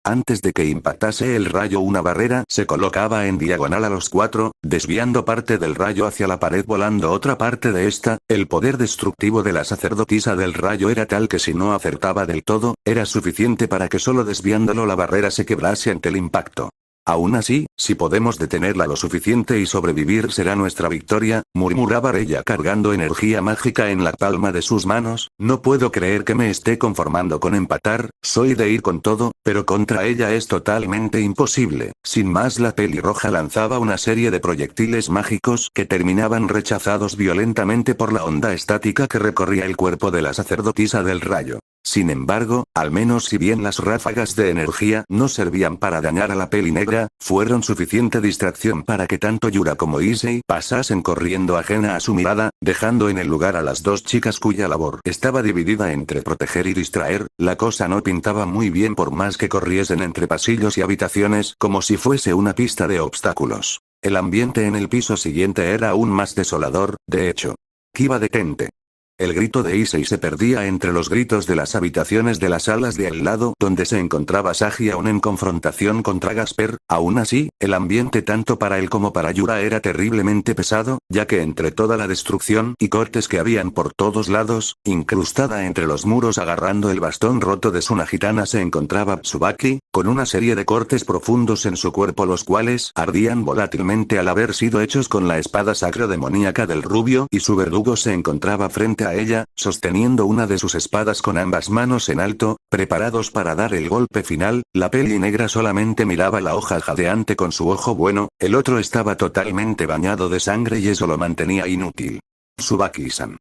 Antes de que impactase el rayo, una barrera se colocaba en diagonal a los cuatro, desviando parte del rayo hacia la pared, volando otra parte de esta. El poder destructivo de la sacerdotisa del rayo era tal que si no acertaba del todo, era suficiente para que solo desviándolo la barrera se quebrase ante el impacto. Aún así, si podemos detenerla lo suficiente y sobrevivir será nuestra victoria, murmuraba Reya cargando energía mágica en la palma de sus manos. No puedo creer que me esté conformando con empatar, soy de ir con todo, pero contra ella es totalmente imposible. Sin más, la pelirroja lanzaba una serie de proyectiles mágicos que terminaban rechazados violentamente por la onda estática que recorría el cuerpo de la sacerdotisa del rayo. Sin embargo, al menos si bien las ráfagas de energía no servían para dañar a la peli negra, fueron suficiente distracción para que tanto Yura como Issei pasasen corriendo ajena a su mirada, dejando en el lugar a las dos chicas cuya labor estaba dividida entre proteger y distraer. La cosa no pintaba muy bien por más que corriesen entre pasillos y habitaciones como si fuese una pista de obstáculos. El ambiente en el piso siguiente era aún más desolador, de hecho. Kiba, detente. El grito de Issei se perdía entre los gritos de las habitaciones de las salas de al lado donde se encontraba Sagi aún en confrontación contra Gasper. Aún así, el ambiente tanto para él como para Yura era terriblemente pesado, ya que entre toda la destrucción y cortes que habían por todos lados, incrustada entre los muros agarrando el bastón roto de Suna gitana se encontraba Tsubaki, con una serie de cortes profundos en su cuerpo los cuales ardían volátilmente al haber sido hechos con la espada sacro demoníaca del rubio, y su verdugo se encontraba frente a ella, sosteniendo una de sus espadas con ambas manos en alto, preparados para dar el golpe final. La peli negra solamente miraba la hoja jadeante con su ojo bueno, el otro estaba totalmente bañado de sangre y eso lo mantenía inútil. Tsubaki-san.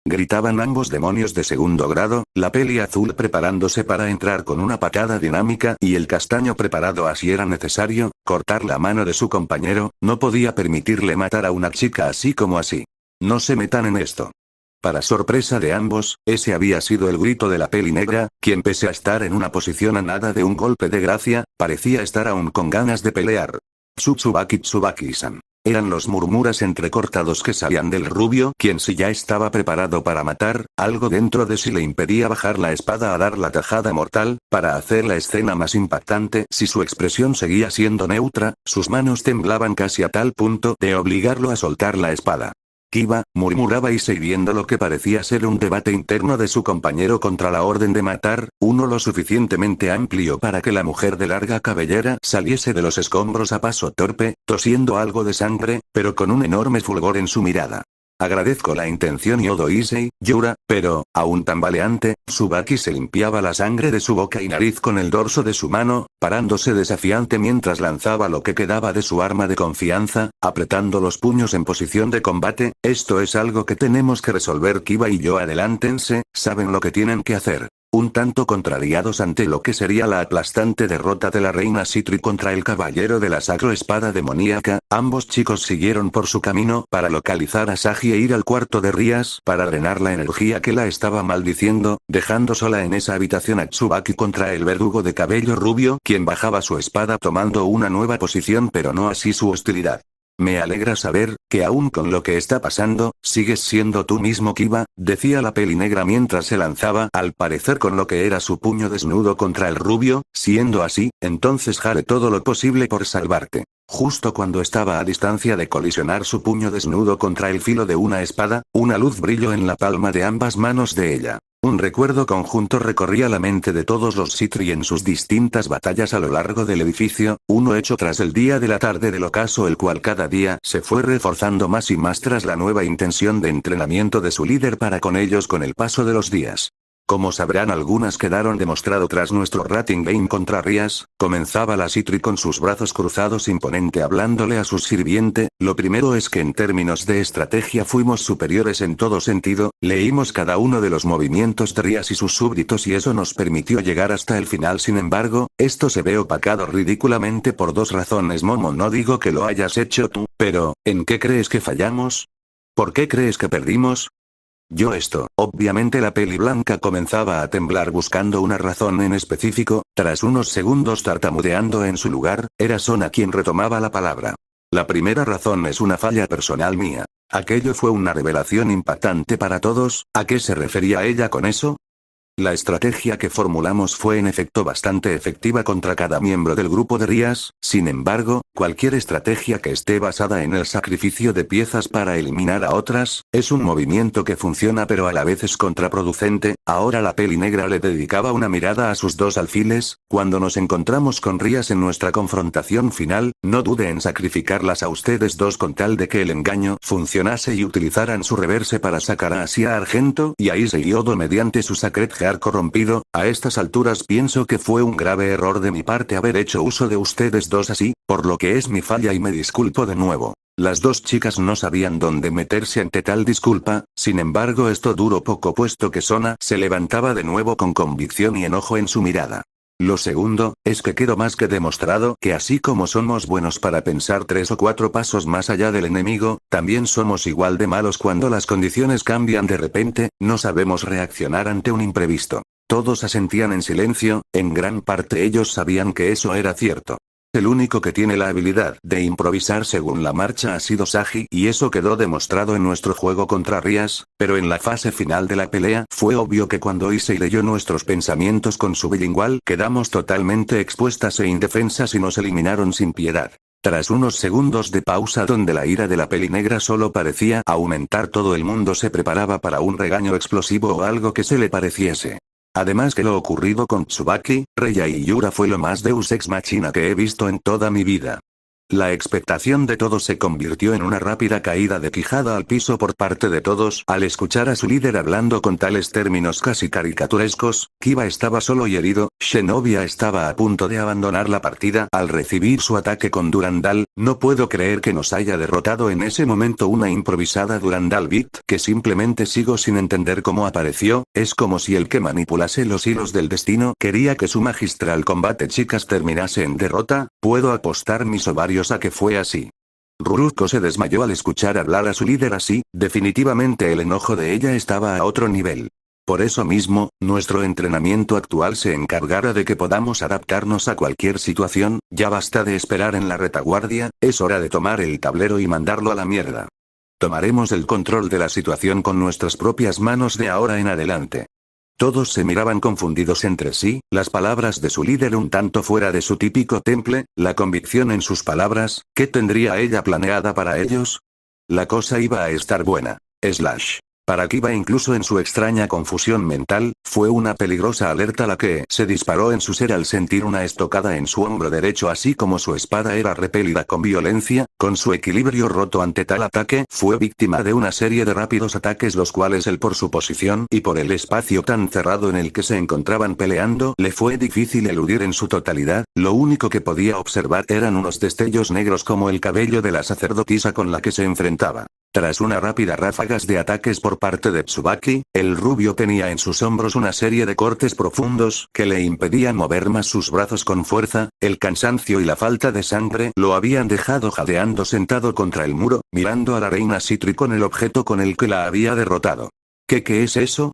Gritaban ambos demonios de segundo grado, la peli azul preparándose para entrar con una patada dinámica y el castaño preparado así era necesario, cortar la mano de su compañero. No podía permitirle matar a una chica así como así. No se metan en esto. Para sorpresa de ambos, ese había sido el grito de la peli negra, quien pese a estar en una posición a nada de un golpe de gracia, parecía estar aún con ganas de pelear. Tsubaki-san. eran los murmuras entrecortados que salían del rubio, quien si ya estaba preparado para matar, algo dentro de sí le impedía bajar la espada a dar la tajada mortal, para hacer la escena más impactante. Si su expresión seguía siendo neutra, sus manos temblaban casi a tal punto de obligarlo a soltar la espada. Kiba, murmuraba Issei viendo lo que parecía ser un debate interno de su compañero contra la orden de matar, uno lo suficientemente amplio para que la mujer de larga cabellera saliese de los escombros a paso torpe, tosiendo algo de sangre, pero con un enorme fulgor en su mirada. Agradezco la intención Yodo Issei, Yura, pero, aún tambaleante, Tsubaki se limpiaba la sangre de su boca y nariz con el dorso de su mano, parándose desafiante mientras lanzaba lo que quedaba de su arma de confianza, apretando los puños en posición de combate. Esto es algo que tenemos que resolver. Kiba y yo adelántense, saben lo que tienen que hacer. Un tanto contrariados ante lo que sería la aplastante derrota de la reina Citri contra el caballero de la sacro espada demoníaca, ambos chicos siguieron por su camino para localizar a Sagi e ir al cuarto de Rías para drenar la energía que la estaba maldiciendo, dejando sola en esa habitación a Tsubaki contra el verdugo de cabello rubio, quien bajaba su espada tomando una nueva posición, pero no así su hostilidad. Me alegra saber, que aún con lo que está pasando, sigues siendo tú mismo Kiba, decía la peli negra mientras se lanzaba al parecer con lo que era su puño desnudo contra el rubio. Siendo así, entonces haré todo lo posible por salvarte. Justo cuando estaba a distancia de colisionar su puño desnudo contra el filo de una espada, una luz brilló en la palma de ambas manos de ella. Un recuerdo conjunto recorría la mente de todos los Citri en sus distintas batallas a lo largo del edificio, uno hecho tras el día de la tarde del ocaso, el cual cada día se fue reforzando más y más tras la nueva intención de entrenamiento de su líder para con ellos con el paso de los días. Como sabrán, algunas quedaron demostrado tras nuestro rating game contra Rías. Comenzaba la Citri con sus brazos cruzados imponente hablándole a su sirviente. Lo primero es que en términos de estrategia fuimos superiores en todo sentido, leímos cada uno de los movimientos de Rías y sus súbditos y eso nos permitió llegar hasta el final. Sin embargo, esto se ve opacado ridículamente por dos razones. Momo, no digo que lo hayas hecho tú, pero, ¿en qué crees que fallamos? ¿Por qué crees que perdimos? Obviamente la peli blanca comenzaba a temblar buscando una razón en específico. Tras unos segundos tartamudeando en su lugar, era Sona quien retomaba la palabra. La primera razón es una falla personal mía. Aquello fue una revelación impactante para todos. ¿A qué se refería ella con eso? La estrategia que formulamos fue en efecto bastante efectiva contra cada miembro del grupo de Rías. Sin embargo, cualquier estrategia que esté basada en el sacrificio de piezas para eliminar a otras, es un movimiento que funciona pero a la vez es contraproducente. Ahora la peli negra le dedicaba una mirada a sus dos alfiles. Cuando nos encontramos con Rías en nuestra confrontación final, no dude en sacrificarlas a ustedes dos con tal de que el engaño funcionase y utilizaran su reverse para sacar a Asia Argento y a Issei Yodo mediante su Sacred corrompido. A estas alturas pienso que fue un grave error de mi parte haber hecho uso de ustedes dos así, por lo que es mi falla y me disculpo de nuevo. Las dos chicas no sabían dónde meterse ante tal disculpa. Sin embargo, esto duró poco puesto que Sona se levantaba de nuevo con convicción y enojo en su mirada. Lo segundo, es que quedó más que demostrado que así como somos buenos para pensar 3 o 4 pasos más allá del enemigo, también somos igual de malos cuando las condiciones cambian de repente. No sabemos reaccionar ante un imprevisto. Todos asentían en silencio, en gran parte ellos sabían que eso era cierto. El único que tiene la habilidad de improvisar según la marcha ha sido Sagi, y eso quedó demostrado en nuestro juego contra Rías, pero en la fase final de la pelea fue obvio que cuando Issei leyó nuestros pensamientos con su bilingual quedamos totalmente expuestas e indefensas y nos eliminaron sin piedad. Tras unos segundos de pausa donde la ira de la peli negra solo parecía aumentar, todo el mundo se preparaba para un regaño explosivo o algo que se le pareciese. Además que lo ocurrido con Tsubaki, Reya y Yura fue lo más Deus Ex Machina que he visto en toda mi vida. La expectación de todos se convirtió en una rápida caída de quijada al piso por parte de todos al escuchar a su líder hablando con tales términos casi caricaturescos. Kiba estaba solo y herido. Shinobi estaba a punto de abandonar la partida al recibir su ataque con Durandal. No puedo creer que nos haya derrotado en ese momento una improvisada Durandal Beat que simplemente sigo sin entender cómo apareció. Es como si el que manipulase los hilos del destino quería que su magistral combate chicas terminase en derrota. Puedo apostar mis ovarios a que fue así. Ruruko se desmayó al escuchar hablar a su líder así. Definitivamente el enojo de ella estaba a otro nivel. Por eso mismo, nuestro entrenamiento actual se encargará de que podamos adaptarnos a cualquier situación, ya basta de esperar en la retaguardia, es hora de tomar el tablero y mandarlo a la mierda. Tomaremos el control de la situación con nuestras propias manos de ahora en adelante. Todos se miraban confundidos entre sí, las palabras de su líder un tanto fuera de su típico temple, la convicción en sus palabras, ¿qué tendría ella planeada para ellos? La cosa iba a estar buena. Para Kiba incluso en su extraña confusión mental, fue una peligrosa alerta la que se disparó en su ser al sentir una estocada en su hombro derecho así como su espada era repelida con violencia, con su equilibrio roto ante tal ataque, fue víctima de una serie de rápidos ataques los cuales él por su posición y por el espacio tan cerrado en el que se encontraban peleando le fue difícil eludir en su totalidad, lo único que podía observar eran unos destellos negros como el cabello de la sacerdotisa con la que se enfrentaba. Tras una rápida ráfagas de ataques por parte de Tsubaki, el rubio tenía en sus hombros una serie de cortes profundos que le impedían mover más sus brazos con fuerza, el cansancio y la falta de sangre lo habían dejado jadeando sentado contra el muro, mirando a la reina Citri con el objeto con el que la había derrotado. ¿Qué es eso?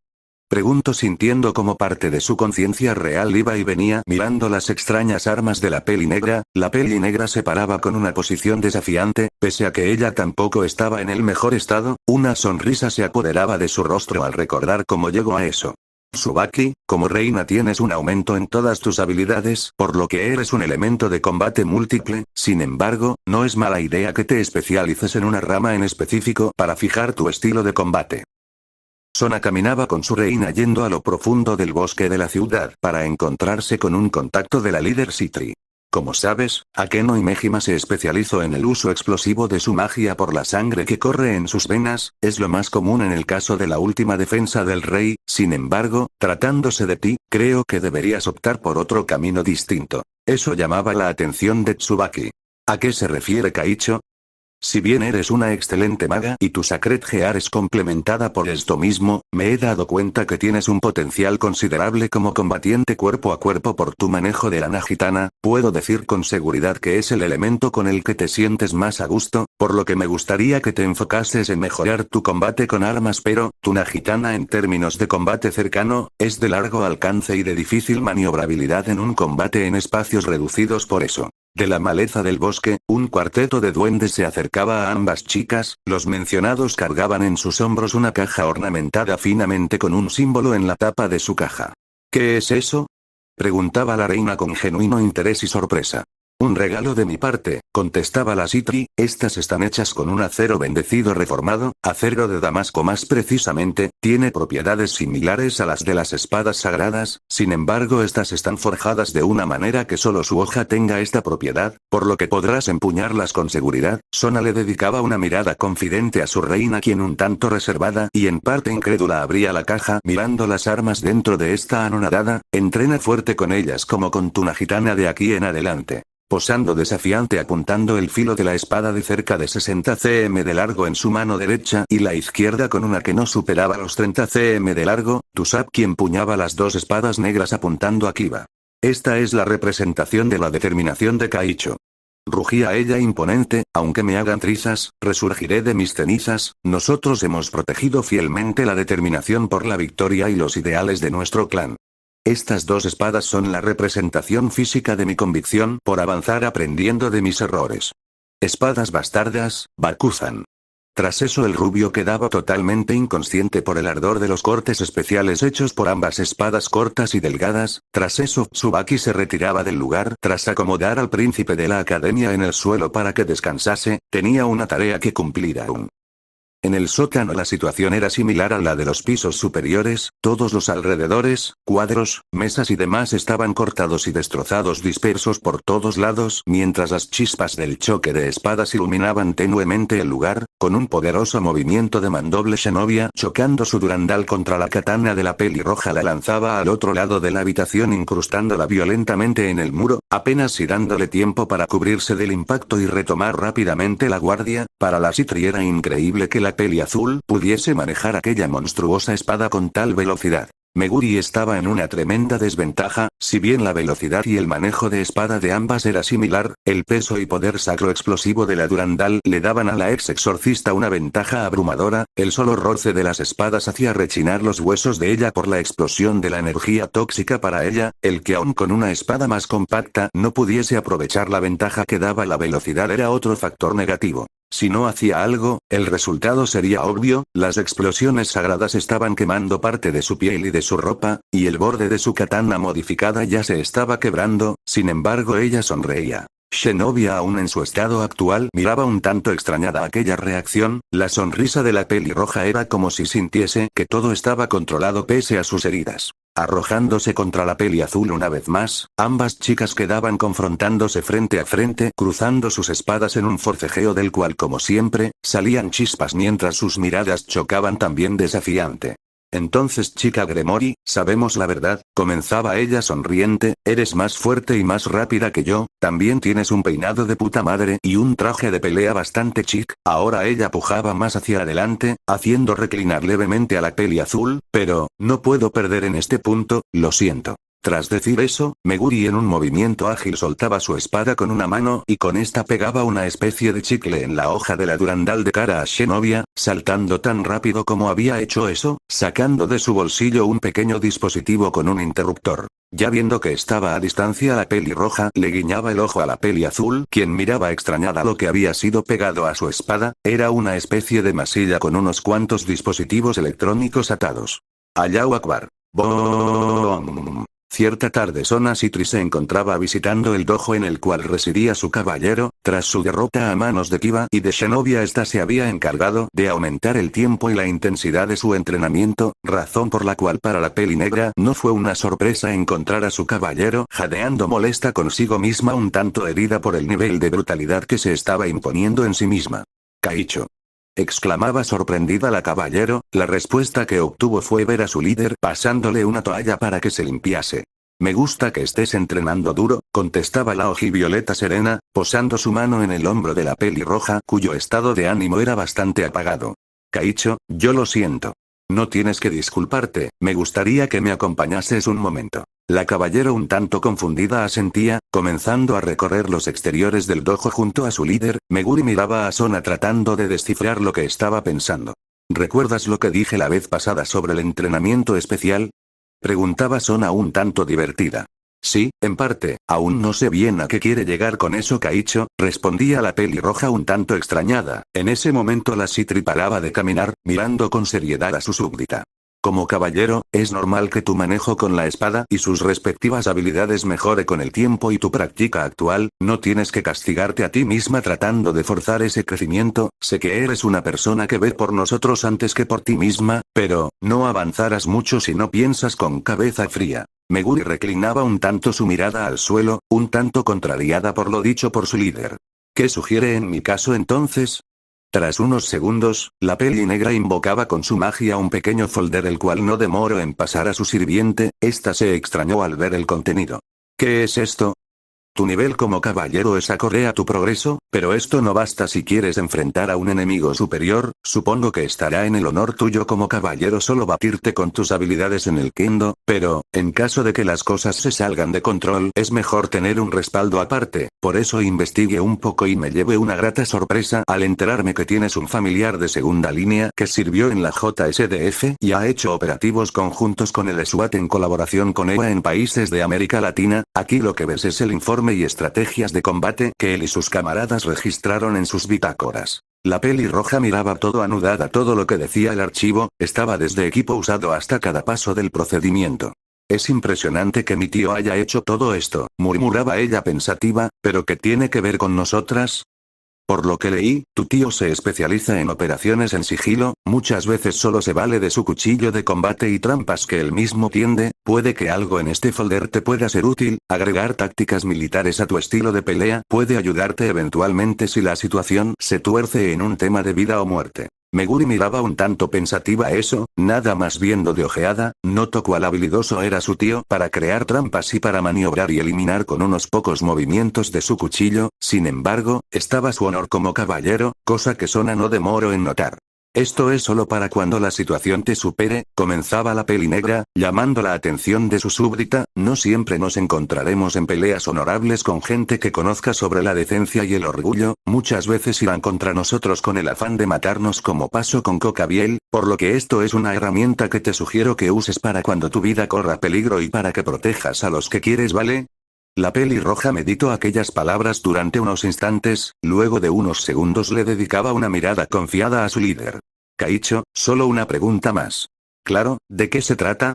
Preguntó sintiendo como parte de su conciencia real iba y venía mirando las extrañas armas de la peli negra, la peli negra se paraba con una posición desafiante, pese a que ella tampoco estaba en el mejor estado, una sonrisa se apoderaba de su rostro al recordar cómo llegó a eso. Tsubaki, como reina tienes un aumento en todas tus habilidades, por lo que eres un elemento de combate múltiple, sin embargo, no es mala idea que te especialices en una rama en específico para fijar tu estilo de combate. Sona caminaba con su reina yendo a lo profundo del bosque de la ciudad para encontrarse con un contacto de la líder Citri. Como sabes, Akeno Imejima se especializó en el uso explosivo de su magia por la sangre que corre en sus venas, es lo más común en el caso de la última defensa del rey, sin embargo, tratándose de ti, creo que deberías optar por otro camino distinto. Eso llamaba la atención de Tsubaki. ¿A qué se refiere Kaicho? Si bien eres una excelente maga y tu Sacred Gear es complementada por esto mismo, me he dado cuenta que tienes un potencial considerable como combatiente cuerpo a cuerpo por tu manejo de la Nagitana, puedo decir con seguridad que es el elemento con el que te sientes más a gusto, por lo que me gustaría que te enfocases en mejorar tu combate con armas pero, tu Nagitana en términos de combate cercano, es de largo alcance y de difícil maniobrabilidad en un combate en espacios reducidos por eso. De la maleza del bosque, un cuarteto de duendes se acercaba a ambas chicas, los mencionados cargaban en sus hombros una caja ornamentada finamente con un símbolo en la tapa de su caja. ¿Qué es eso? Preguntaba la reina con genuino interés y sorpresa. Un regalo de mi parte, contestaba la Citri, estas están hechas con un acero bendecido reformado, acero de Damasco más precisamente, tiene propiedades similares a las de las espadas sagradas, sin embargo estas están forjadas de una manera que solo su hoja tenga esta propiedad, por lo que podrás empuñarlas con seguridad. Sona le dedicaba una mirada confidente a su reina quien un tanto reservada y en parte incrédula abría la caja mirando las armas dentro de esta anonadada, entrena fuerte con ellas como con tu Nagitana de aquí en adelante. Posando desafiante apuntando el filo de la espada de cerca de 60 cm de largo en su mano derecha y la izquierda con una que no superaba los 30 cm de largo, Tusapki empuñaba las dos espadas negras apuntando a Kiba. Esta es la representación de la determinación de Kaicho. Rugía ella imponente, aunque me hagan trizas, resurgiré de mis cenizas, nosotros hemos protegido fielmente la determinación por la victoria y los ideales de nuestro clan. Estas dos espadas son la representación física de mi convicción por avanzar aprendiendo de mis errores. Espadas bastardas, Bakuzan. Tras eso el rubio quedaba totalmente inconsciente por el ardor de los cortes especiales hechos por ambas espadas cortas y delgadas, tras eso Tsubaki se retiraba del lugar tras acomodar al príncipe de la academia en el suelo para que descansase, tenía una tarea que cumplir aún. En el sótano la situación era similar a la de los pisos superiores, todos los alrededores, cuadros, mesas y demás estaban cortados y destrozados dispersos por todos lados mientras las chispas del choque de espadas iluminaban tenuemente el lugar, con un poderoso movimiento de mandoble Shinobi chocando su durandal contra la katana de la pelirroja la lanzaba al otro lado de la habitación incrustándola violentamente en el muro, apenas si dándole tiempo para cubrirse del impacto y retomar rápidamente la guardia. Para la Citri era increíble que la peli azul pudiese manejar aquella monstruosa espada con tal velocidad. Meguri estaba en una tremenda desventaja, si bien la velocidad y el manejo de espada de ambas era similar, el peso y poder sacro explosivo de la Durandal le daban a la ex exorcista una ventaja abrumadora, el solo roce de las espadas hacía rechinar los huesos de ella por la explosión de la energía tóxica para ella, el que aun con una espada más compacta no pudiese aprovechar la ventaja que daba la velocidad era otro factor negativo. Si no hacía algo, el resultado sería obvio, las explosiones sagradas estaban quemando parte de su piel y de su ropa, y el borde de su katana modificada ya se estaba quebrando, sin embargo ella sonreía. Zenobia aún en su estado actual miraba un tanto extrañada aquella reacción, la sonrisa de la pelirroja era como si sintiese que todo estaba controlado pese a sus heridas. Arrojándose contra la peli azul una vez más, ambas chicas quedaban confrontándose frente a frente, cruzando sus espadas en un forcejeo del cual como siempre, salían chispas mientras sus miradas chocaban también desafiante. Entonces chica Gremory, sabemos la verdad, comenzaba ella sonriente, eres más fuerte y más rápida que yo, también tienes un peinado de puta madre y un traje de pelea bastante chic, ahora ella pujaba más hacia adelante, haciendo reclinar levemente a la peli azul, pero, no puedo perder en este punto, lo siento. Tras decir eso, Meguri en un movimiento ágil soltaba su espada con una mano y con esta pegaba una especie de chicle en la hoja de la Durandal de cara a Zenobia, saltando tan rápido como había hecho eso, sacando de su bolsillo un pequeño dispositivo con un interruptor. Ya viendo que estaba a distancia la pelirroja le guiñaba el ojo a la peli azul, quien miraba extrañada lo que había sido pegado a su espada, era una especie de masilla con unos cuantos dispositivos electrónicos atados. Allahu Akbar. ¡Boom! Cierta tarde Sona Citri se encontraba visitando el dojo en el cual residía su caballero, tras su derrota a manos de Kiba y de Zenobia esta se había encargado de aumentar el tiempo y la intensidad de su entrenamiento, razón por la cual para la peli negra no fue una sorpresa encontrar a su caballero jadeando molesta consigo misma un tanto herida por el nivel de brutalidad que se estaba imponiendo en sí misma. Kaicho. Exclamaba sorprendida la caballero, la respuesta que obtuvo fue ver a su líder pasándole una toalla para que se limpiase. Me gusta que estés entrenando duro, contestaba la ojivioleta serena, posando su mano en el hombro de la pelirroja cuyo estado de ánimo era bastante apagado. Kaicho, yo lo siento. No tienes que disculparte, me gustaría que me acompañases un momento. La caballero un tanto confundida asentía, comenzando a recorrer los exteriores del dojo junto a su líder, Meguri miraba a Sona tratando de descifrar lo que estaba pensando. ¿Recuerdas lo que dije la vez pasada sobre el entrenamiento especial? Preguntaba Sona un tanto divertida. Sí, en parte, aún no sé bien a qué quiere llegar con eso Kaicho, respondía la pelirroja un tanto extrañada. En ese momento la Citri paraba de caminar, mirando con seriedad a su súbdita. Como caballero, es normal que tu manejo con la espada y sus respectivas habilidades mejore con el tiempo y tu práctica actual, no tienes que castigarte a ti misma tratando de forzar ese crecimiento, sé que eres una persona que ve por nosotros antes que por ti misma, pero, no avanzarás mucho si no piensas con cabeza fría. Meguri reclinaba un tanto su mirada al suelo, un tanto contrariada por lo dicho por su líder. ¿Qué sugiere en mi caso entonces? Tras unos segundos, la peli negra invocaba con su magia un pequeño folder el cual no demoró en pasar a su sirviente, esta se extrañó al ver el contenido. ¿Qué es esto? Tu nivel como caballero es acorde a tu progreso, pero esto no basta si quieres enfrentar a un enemigo superior, supongo que estará en el honor tuyo como caballero solo batirte con tus habilidades en el kendo, pero, en caso de que las cosas se salgan de control es mejor tener un respaldo aparte, por eso investigué un poco y me llevé una grata sorpresa al enterarme que tienes un familiar de segunda línea que sirvió en la JSDF y ha hecho operativos conjuntos con el SWAT en colaboración con EWA en países de América Latina, aquí lo que ves es el informe y estrategias de combate que él y sus camaradas registraron en sus bitácoras. La pelirroja miraba todo anudada todo lo que decía el archivo, estaba desde equipo usado hasta cada paso del procedimiento. Es impresionante que mi tío haya hecho todo esto, murmuraba ella pensativa, pero ¿qué tiene que ver con nosotras? Por lo que leí, tu tío se especializa en operaciones en sigilo, muchas veces solo se vale de su cuchillo de combate y trampas que él mismo tiende, puede que algo en este folder te pueda ser útil, agregar tácticas militares a tu estilo de pelea puede ayudarte eventualmente si la situación se tuerce en un tema de vida o muerte. Meguri miraba un tanto pensativa eso, nada más viendo de ojeada, notó cuál habilidoso era su tío para crear trampas y para maniobrar y eliminar con unos pocos movimientos de su cuchillo, sin embargo, estaba su honor como caballero, cosa que Sona no demoró en notar. Esto es solo para cuando la situación te supere, comenzaba la peli negra, llamando la atención de su súbdita, no siempre nos encontraremos en peleas honorables con gente que conozca sobre la decencia y el orgullo, muchas veces irán contra nosotros con el afán de matarnos como pasó con Cocabiel, por lo que esto es una herramienta que te sugiero que uses para cuando tu vida corra peligro y para que protejas a los que quieres, ¿vale? La pelirroja meditó aquellas palabras durante unos instantes, luego de unos segundos le dedicaba una mirada confiada a su líder. Kaicho, solo una pregunta más. Claro, ¿de qué se trata?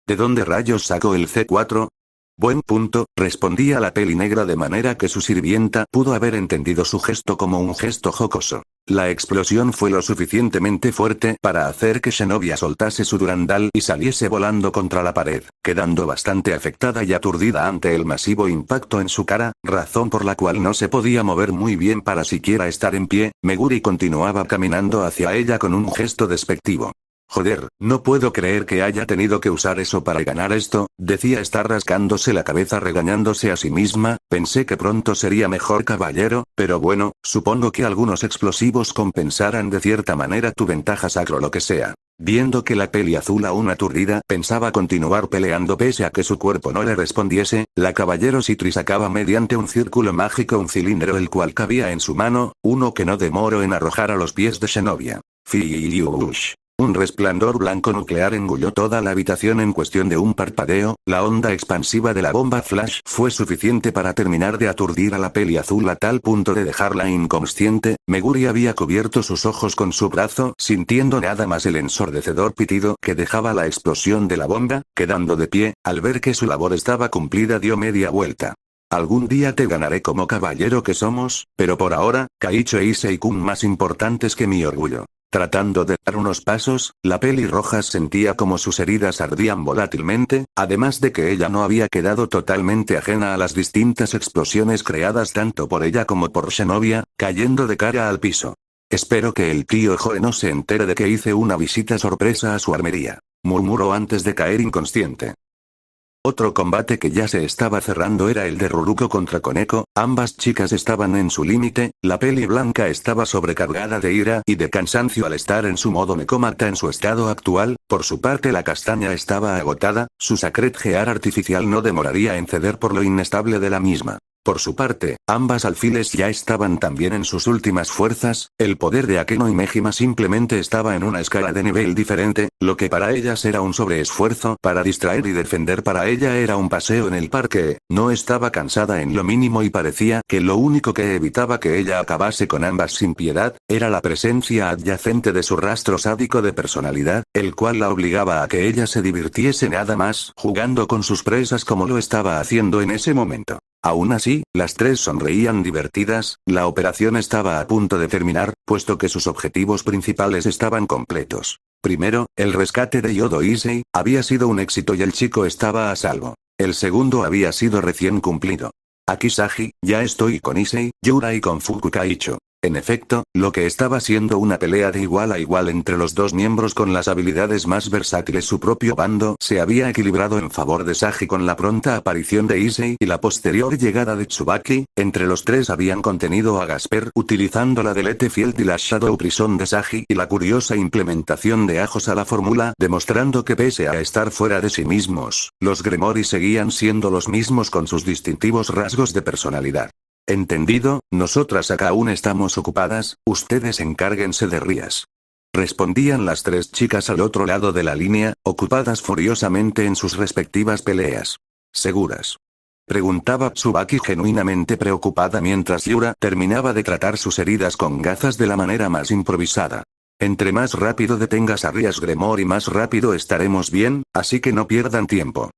¿De dónde rayos sacó el C4? Buen punto, respondía la peli negra de manera que su sirvienta pudo haber entendido su gesto como un gesto jocoso. La explosión fue lo suficientemente fuerte para hacer que Zenobia soltase su Durandal y saliese volando contra la pared, quedando bastante afectada y aturdida ante el masivo impacto en su cara, razón por la cual no se podía mover muy bien para siquiera estar en pie. Meguri continuaba caminando hacia ella con un gesto despectivo. Joder, no puedo creer que haya tenido que usar eso para ganar esto, decía estar rascándose la cabeza regañándose a sí misma, pensé que pronto sería mejor caballero, pero bueno, supongo que algunos explosivos compensarán de cierta manera tu ventaja sacro lo que sea. Viendo que la peli azul aún aturdida pensaba continuar peleando pese a que su cuerpo no le respondiese, la caballero Citri sacaba mediante un círculo mágico un cilindro el cual cabía en su mano, uno que no demoró en arrojar a los pies de Zenobia. Fiush. Un resplandor blanco nuclear engulló toda la habitación en cuestión de un parpadeo, la onda expansiva de la bomba flash fue suficiente para terminar de aturdir a la peli azul a tal punto de dejarla inconsciente. Meguri había cubierto sus ojos con su brazo, sintiendo nada más el ensordecedor pitido que dejaba la explosión de la bomba, quedando de pie, al ver que su labor estaba cumplida dio media vuelta. Algún día te ganaré como caballero que somos, pero por ahora, Kaicho e Issei-kun más importantes que mi orgullo. Tratando de dar unos pasos, la pelirroja sentía como sus heridas ardían volátilmente, además de que ella no había quedado totalmente ajena a las distintas explosiones creadas tanto por ella como por Zenobia, cayendo de cara al piso. Espero que el tío Joe no se entere de que hice una visita sorpresa a su armería, murmuró antes de caer inconsciente. Otro combate que ya se estaba cerrando era el de Ruruko contra Koneko, ambas chicas estaban en su límite, la peli blanca estaba sobrecargada de ira y de cansancio al estar en su modo Nekomata en su estado actual, por su parte la castaña estaba agotada, su Sacred Gear artificial no demoraría en ceder por lo inestable de la misma. Por su parte, ambas alfiles ya estaban también en sus últimas fuerzas, el poder de Akeno y Mejima simplemente estaba en una escala de nivel diferente, lo que para ellas era un sobreesfuerzo para distraer y defender para ella era un paseo en el parque, no estaba cansada en lo mínimo y parecía que lo único que evitaba que ella acabase con ambas sin piedad, era la presencia adyacente de su rastro sádico de personalidad, el cual la obligaba a que ella se divirtiese nada más jugando con sus presas como lo estaba haciendo en ese momento. Aún así, las tres sonreían divertidas, la operación estaba a punto de terminar, puesto que sus objetivos principales estaban completos. Primero, el rescate de Yodo Issei, había sido un éxito y el chico estaba a salvo. El segundo había sido recién cumplido. Akisagi, ya estoy con Issei, Yura y con Fuku Kaicho. En efecto, lo que estaba siendo una pelea de igual a igual entre los dos miembros con las habilidades más versátiles su propio bando se había equilibrado en favor de Sagi con la pronta aparición de Issei y la posterior llegada de Tsubaki, entre los tres habían contenido a Gasper utilizando la Delete Field y la Shadow Prison de Sagi y la curiosa implementación de Ajos a la fórmula demostrando que pese a estar fuera de sí mismos, los Gremori seguían siendo los mismos con sus distintivos rasgos de personalidad. Entendido, nosotras acá aún estamos ocupadas, ustedes encárguense de Rías. Respondían las tres chicas al otro lado de la línea, ocupadas furiosamente en sus respectivas peleas. ¿Seguras? Preguntaba Tsubaki genuinamente preocupada mientras Yura terminaba de tratar sus heridas con gafas de la manera más improvisada. Entre más rápido detengas a Rías Gremori más rápido estaremos bien, así que no pierdan tiempo.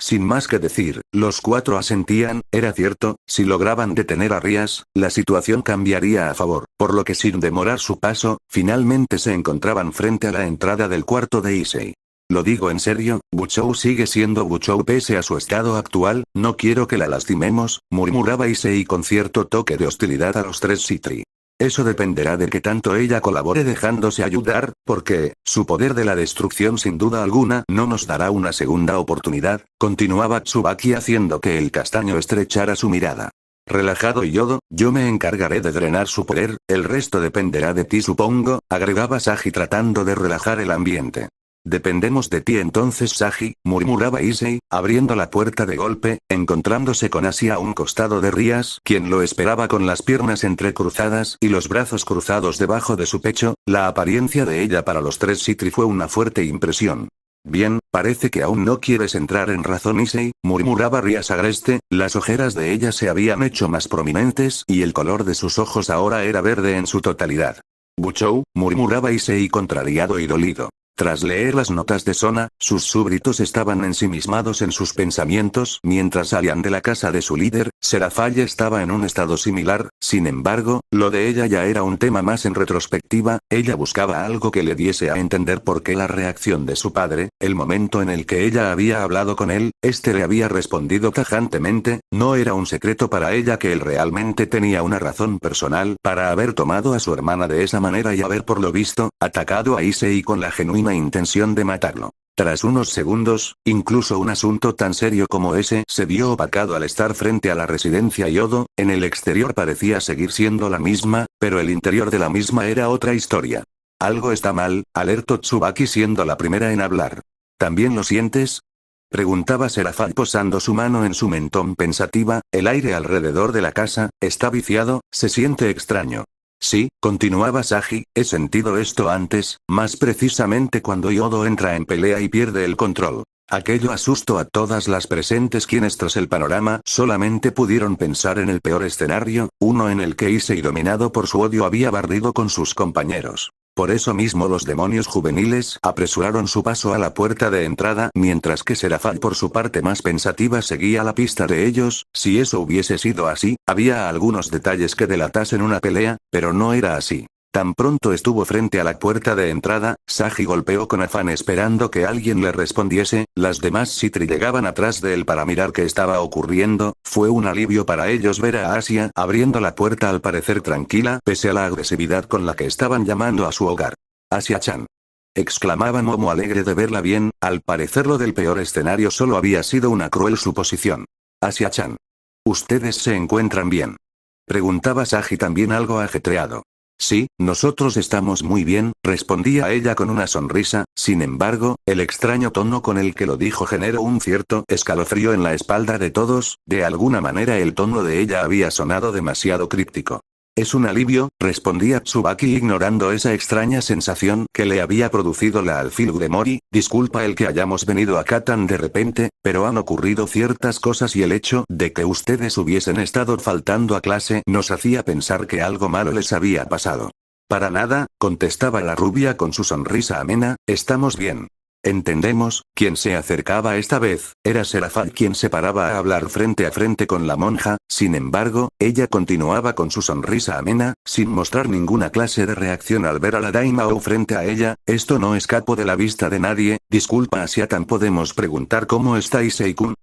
Sin más que decir, los cuatro asentían, era cierto, si lograban detener a Rías, la situación cambiaría a favor, por lo que sin demorar su paso, finalmente se encontraban frente a la entrada del cuarto de Issei. Lo digo en serio, Buchou sigue siendo Buchou pese a su estado actual, no quiero que la lastimemos, murmuraba Issei con cierto toque de hostilidad a los tres Citri. Eso dependerá de que tanto ella colabore dejándose ayudar, porque, su poder de la destrucción sin duda alguna no nos dará una segunda oportunidad, continuaba Tsubaki haciendo que el castaño estrechara su mirada. Relajado Yodo, yo me encargaré de drenar su poder, el resto dependerá de ti supongo, agregaba Sagi tratando de relajar el ambiente. Dependemos de ti entonces Sagi, murmuraba Issei, abriendo la puerta de golpe, encontrándose con Asia a un costado de Rias, quien lo esperaba con las piernas entrecruzadas y los brazos cruzados debajo de su pecho. La apariencia de ella para los tres Sitri fue una fuerte impresión. Bien, parece que aún no quieres entrar en razón Issei, murmuraba Rias agreste, las ojeras de ella se habían hecho más prominentes y el color de sus ojos ahora era verde en su totalidad. Buchou, murmuraba Issei contrariado y dolido. Tras leer las notas de Sona, sus súbditos estaban ensimismados en sus pensamientos mientras salían de la casa de su líder. Serafall estaba en un estado similar, sin embargo, lo de ella ya era un tema más en retrospectiva, ella buscaba algo que le diese a entender por qué la reacción de su padre, el momento en el que ella había hablado con él, este le había respondido tajantemente, no era un secreto para ella que él realmente tenía una razón personal para haber tomado a su hermana de esa manera y haber por lo visto, atacado a Issei con la genuina intención de matarlo. Tras unos segundos, incluso un asunto tan serio como ese se vio opacado al estar frente a la residencia Yodo. En el exterior parecía seguir siendo la misma, pero el interior de la misma era otra historia. Algo está mal, alertó Tsubaki siendo la primera en hablar. ¿También lo sientes? Preguntaba Serafall posando su mano en su mentón pensativa, el aire alrededor de la casa, está viciado, se siente extraño. Sí, continuaba Sagi, he sentido esto antes, más precisamente cuando Yodo entra en pelea y pierde el control. Aquello asustó a todas las presentes quienes tras el panorama solamente pudieron pensar en el peor escenario, uno en el que Issei dominado por su odio había barrido con sus compañeros. Por eso mismo los demonios juveniles apresuraron su paso a la puerta de entrada mientras que Serafall por su parte más pensativa seguía la pista de ellos. Si eso hubiese sido así, había algunos detalles que delatasen una pelea, pero no era así. Tan pronto estuvo frente a la puerta de entrada, Sagi golpeó con afán esperando que alguien le respondiese, las demás Sitri llegaban atrás de él para mirar qué estaba ocurriendo. Fue un alivio para ellos ver a Asia abriendo la puerta al parecer tranquila pese a la agresividad con la que estaban llamando a su hogar. Asia-chan. Exclamaba Momo alegre de verla bien, al parecer lo del peor escenario solo había sido una cruel suposición. Asia-chan. ¿Ustedes se encuentran bien? Preguntaba Sagi también algo ajetreado. Sí, nosotros estamos muy bien, respondía ella con una sonrisa. Sin embargo, el extraño tono con el que lo dijo generó un cierto escalofrío en la espalda de todos, de alguna manera el tono de ella había sonado demasiado críptico. Es un alivio, respondía Tsubaki ignorando esa extraña sensación que le había producido la alfil de Mori, disculpa el que hayamos venido acá tan de repente, pero han ocurrido ciertas cosas y el hecho de que ustedes hubiesen estado faltando a clase nos hacía pensar que algo malo les había pasado. Para nada, contestaba la rubia con su sonrisa amena, estamos bien. Entendemos. Quien se acercaba esta vez, era Serafall quien se paraba a hablar frente a frente con la monja, sin embargo, ella continuaba con su sonrisa amena, sin mostrar ninguna clase de reacción al ver a la Daimao frente a ella, esto no escapó de la vista de nadie. Disculpa Asia-tan, ¿podemos preguntar cómo está Issei-kun?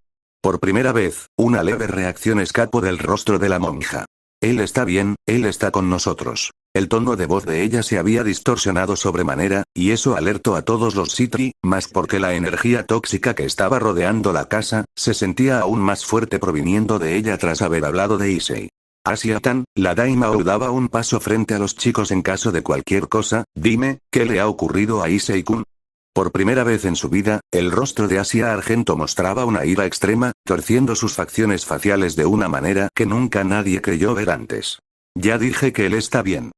Por primera vez, una leve reacción escapó del rostro de la monja. Él está bien, él está con nosotros. El tono de voz de ella se había distorsionado sobremanera, y eso alertó a todos los Sitri, más porque la energía tóxica que estaba rodeando la casa, se sentía aún más fuerte proviniendo de ella tras haber hablado de Issei. Asia-tan, la Daimao daba un paso frente a los chicos en caso de cualquier cosa, dime, ¿qué le ha ocurrido a Issei-kun? Por primera vez en su vida, el rostro de Asia Argento mostraba una ira extrema, torciendo sus facciones faciales de una manera que nunca nadie creyó ver antes. Ya dije que él está bien.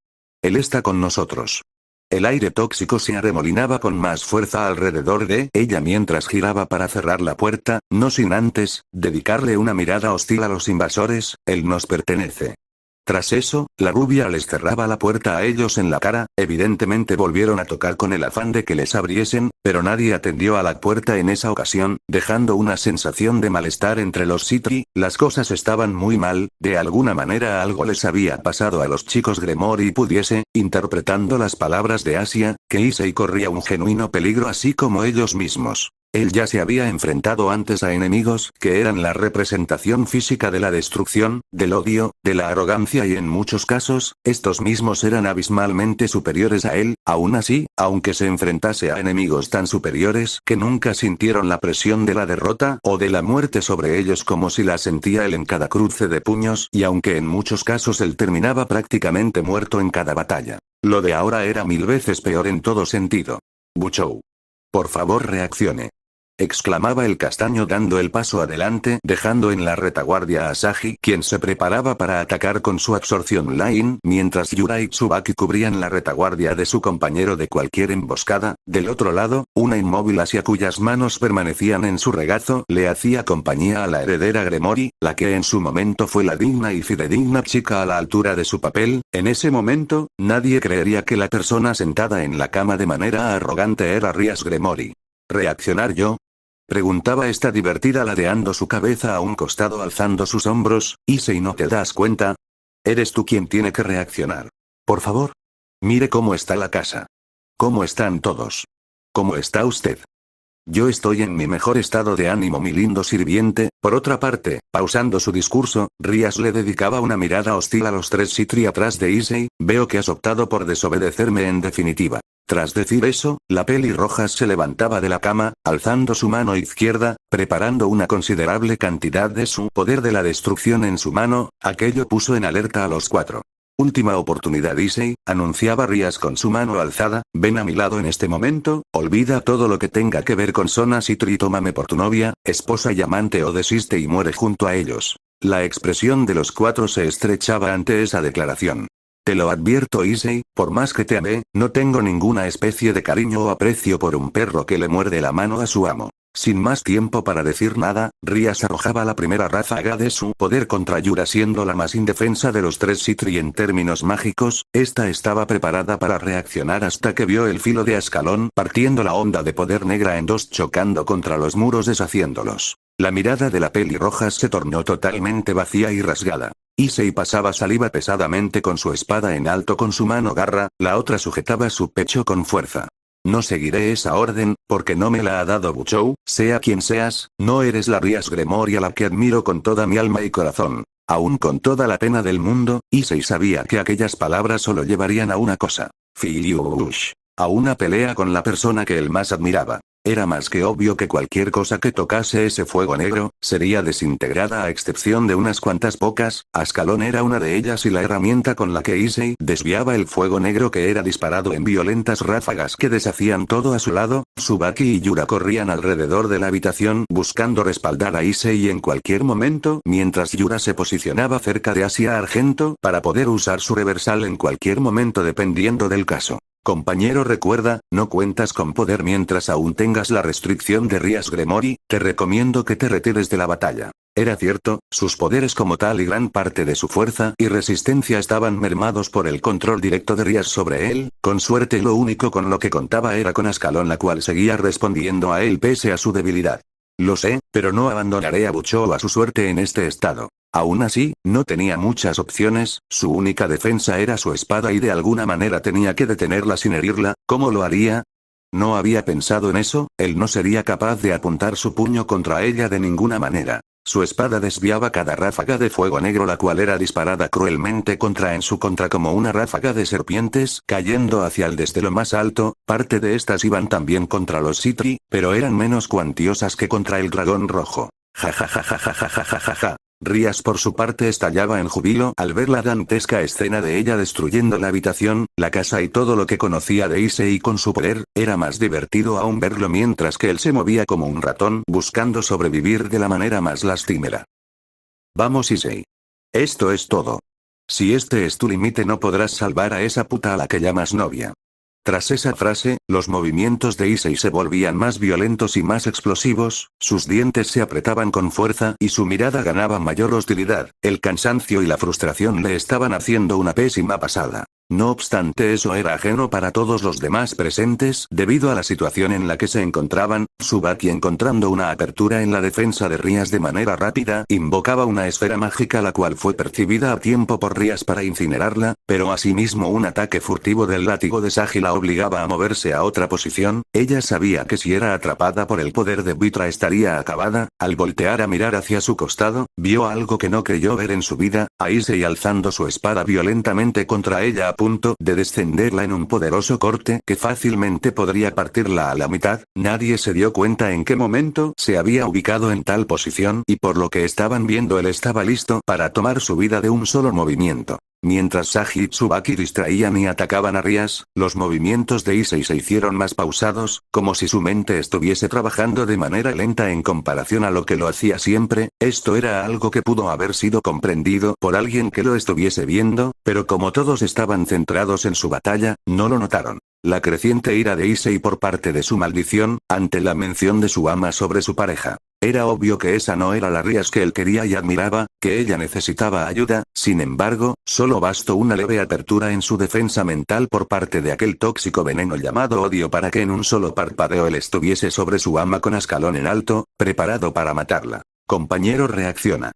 Él está con nosotros. El aire tóxico se arremolinaba con más fuerza alrededor de ella mientras giraba para cerrar la puerta, no sin antes dedicarle una mirada hostil a los invasores. Él nos pertenece. Tras eso, la rubia les cerraba la puerta a ellos en la cara, evidentemente volvieron a tocar con el afán de que les abriesen, pero nadie atendió a la puerta en esa ocasión, dejando una sensación de malestar entre los Sitri. Las cosas estaban muy mal, de alguna manera algo les había pasado a los chicos Gremor y pudiese, interpretando las palabras de Asia, que Issei corría un genuino peligro así como ellos mismos. Él ya se había enfrentado antes a enemigos que eran la representación física de la destrucción, del odio, de la arrogancia y en muchos casos, estos mismos eran abismalmente superiores a él. Aún así, aunque se enfrentase a enemigos tan superiores que nunca sintieron la presión de la derrota o de la muerte sobre ellos como si la sentía él en cada cruce de puños, y aunque en muchos casos él terminaba prácticamente muerto en cada batalla, lo de ahora era 1000 veces peor en todo sentido. Buchou. Por favor, reaccione, exclamaba el castaño dando el paso adelante, dejando en la retaguardia a Asagi, quien se preparaba para atacar con su absorción Line, mientras Yura y Tsubaki cubrían la retaguardia de su compañero de cualquier emboscada. Del otro lado, una inmóvil Asia cuyas manos permanecían en su regazo, le hacía compañía a la heredera Gremory, la que en su momento fue la digna y fidedigna chica a la altura de su papel. En ese momento, nadie creería que la persona sentada en la cama de manera arrogante era Rias Gremory. ¿Reaccionar yo?, preguntaba esta divertida ladeando su cabeza a un costado alzando sus hombros. ¿Y no te das cuenta? Eres tú quien tiene que reaccionar. Por favor. Mire cómo está la casa. ¿Cómo están todos? ¿Cómo está usted? Yo estoy en mi mejor estado de ánimo, mi lindo sirviente. Por otra parte, pausando su discurso, Rias le dedicaba una mirada hostil a los 3 Sitri atrás de Issei. Veo que has optado por desobedecerme en definitiva. Tras decir eso, la pelirroja se levantaba de la cama, alzando su mano izquierda, preparando una considerable cantidad de su poder de la destrucción en su mano. Aquello puso en alerta a los 4. Última oportunidad, Issei, anunciaba Rias con su mano alzada, ven a mi lado en este momento, olvida todo lo que tenga que ver con Sona Sitri y tómame por tu novia, esposa y amante o desiste y muere junto a ellos. La expresión de los 4 se estrechaba ante esa declaración. Te lo advierto, Issei, por más que te amé, no tengo ninguna especie de cariño o aprecio por un perro que le muerde la mano a su amo. Sin más tiempo para decir nada, Rias arrojaba la primera ráfaga de su poder contra Yura, siendo la más indefensa de los 3 Sitri en términos mágicos. Esta estaba preparada para reaccionar hasta que vio el filo de Ascalón partiendo la onda de poder negra en 2, chocando contra los muros deshaciéndolos. La mirada de la pelirroja se tornó totalmente vacía y rasgada. Issei pasaba saliva pesadamente con su espada en alto con su mano garra, la otra sujetaba su pecho con fuerza. No seguiré esa orden, porque no me la ha dado Buchou, sea quien seas, no eres la Rias Gremory a la que admiro con toda mi alma y corazón. Aún con toda la pena del mundo, Issei sabía que aquellas palabras solo llevarían a una cosa. Filiush. A una pelea con la persona que él más admiraba. Era más que obvio que cualquier cosa que tocase ese fuego negro, sería desintegrada a excepción de unas cuantas pocas. Ascalón era una de ellas y la herramienta con la que Issei desviaba el fuego negro que era disparado en violentas ráfagas que deshacían todo a su lado. Tsubaki y Yura corrían alrededor de la habitación buscando respaldar a Issei en cualquier momento, mientras Yura se posicionaba cerca de Asia Argento para poder usar su reversal en cualquier momento dependiendo del caso. Compañero, recuerda, no cuentas con poder mientras aún tengas la restricción de Rias Gremory, te recomiendo que te retires de la batalla. Era cierto, sus poderes como tal y gran parte de su fuerza y resistencia estaban mermados por el control directo de Rias sobre él. Con suerte lo único con lo que contaba era con Ascalón, la cual seguía respondiendo a él pese a su debilidad. Lo sé, pero no abandonaré a Buchou a su suerte en este estado. Aún así, no tenía muchas opciones, su única defensa era su espada y de alguna manera tenía que detenerla sin herirla. ¿Cómo lo haría? No había pensado en eso, él no sería capaz de apuntar su puño contra ella de ninguna manera. Su espada desviaba cada ráfaga de fuego negro, la cual era disparada cruelmente en su contra como una ráfaga de serpientes cayendo hacia él desde lo más alto. Parte de estas iban también contra los Sitri, pero eran menos cuantiosas que contra el dragón rojo. Ja ja ja ja ja ja ja ja ja ja. Rias por su parte estallaba en júbilo al ver la dantesca escena de ella destruyendo la habitación, la casa y todo lo que conocía de Issei con su poder. Era más divertido aún verlo mientras que él se movía como un ratón buscando sobrevivir de la manera más lastimera. Vamos, Issei. Esto es todo. Si este es tu límite no podrás salvar a esa puta a la que llamas novia. Tras esa frase, los movimientos de Issei se volvían más violentos y más explosivos, sus dientes se apretaban con fuerza y su mirada ganaba mayor hostilidad. El cansancio y la frustración le estaban haciendo una pésima pasada. No obstante, eso era ajeno para todos los demás presentes debido a la situación en la que se encontraban. Tsubaki, encontrando una apertura en la defensa de Rias de manera rápida, invocaba una esfera mágica, la cual fue percibida a tiempo por Rias para incinerarla, pero asimismo un ataque furtivo del látigo de Sagi la obligaba a moverse a otra posición. Ella sabía que si era atrapada por el poder de Vitra estaría acabada. Al voltear a mirar hacia su costado, vio algo que no creyó ver en su vida, a Issei alzando su espada violentamente contra ella a punto de descenderla en un poderoso corte que fácilmente podría partirla a la mitad. Nadie se dio cuenta en qué momento se había ubicado en tal posición, y por lo que estaban viendo él estaba listo para tomar su vida de un solo movimiento. Mientras Sagi y Tsubaki distraían y atacaban a Rias, los movimientos de Issei se hicieron más pausados, como si su mente estuviese trabajando de manera lenta en comparación a lo que lo hacía siempre. Esto era algo que pudo haber sido comprendido por alguien que lo estuviese viendo, pero como todos estaban centrados en su batalla, no lo notaron. La creciente ira de Issei por parte de su maldición, ante la mención de su ama sobre su pareja. Era obvio que esa no era la Rias que él quería y admiraba, que ella necesitaba ayuda. Sin embargo, solo bastó una leve apertura en su defensa mental por parte de aquel tóxico veneno llamado odio para que en un solo parpadeo él estuviese sobre su ama con Ascalón en alto, preparado para matarla. Compañero, reacciona.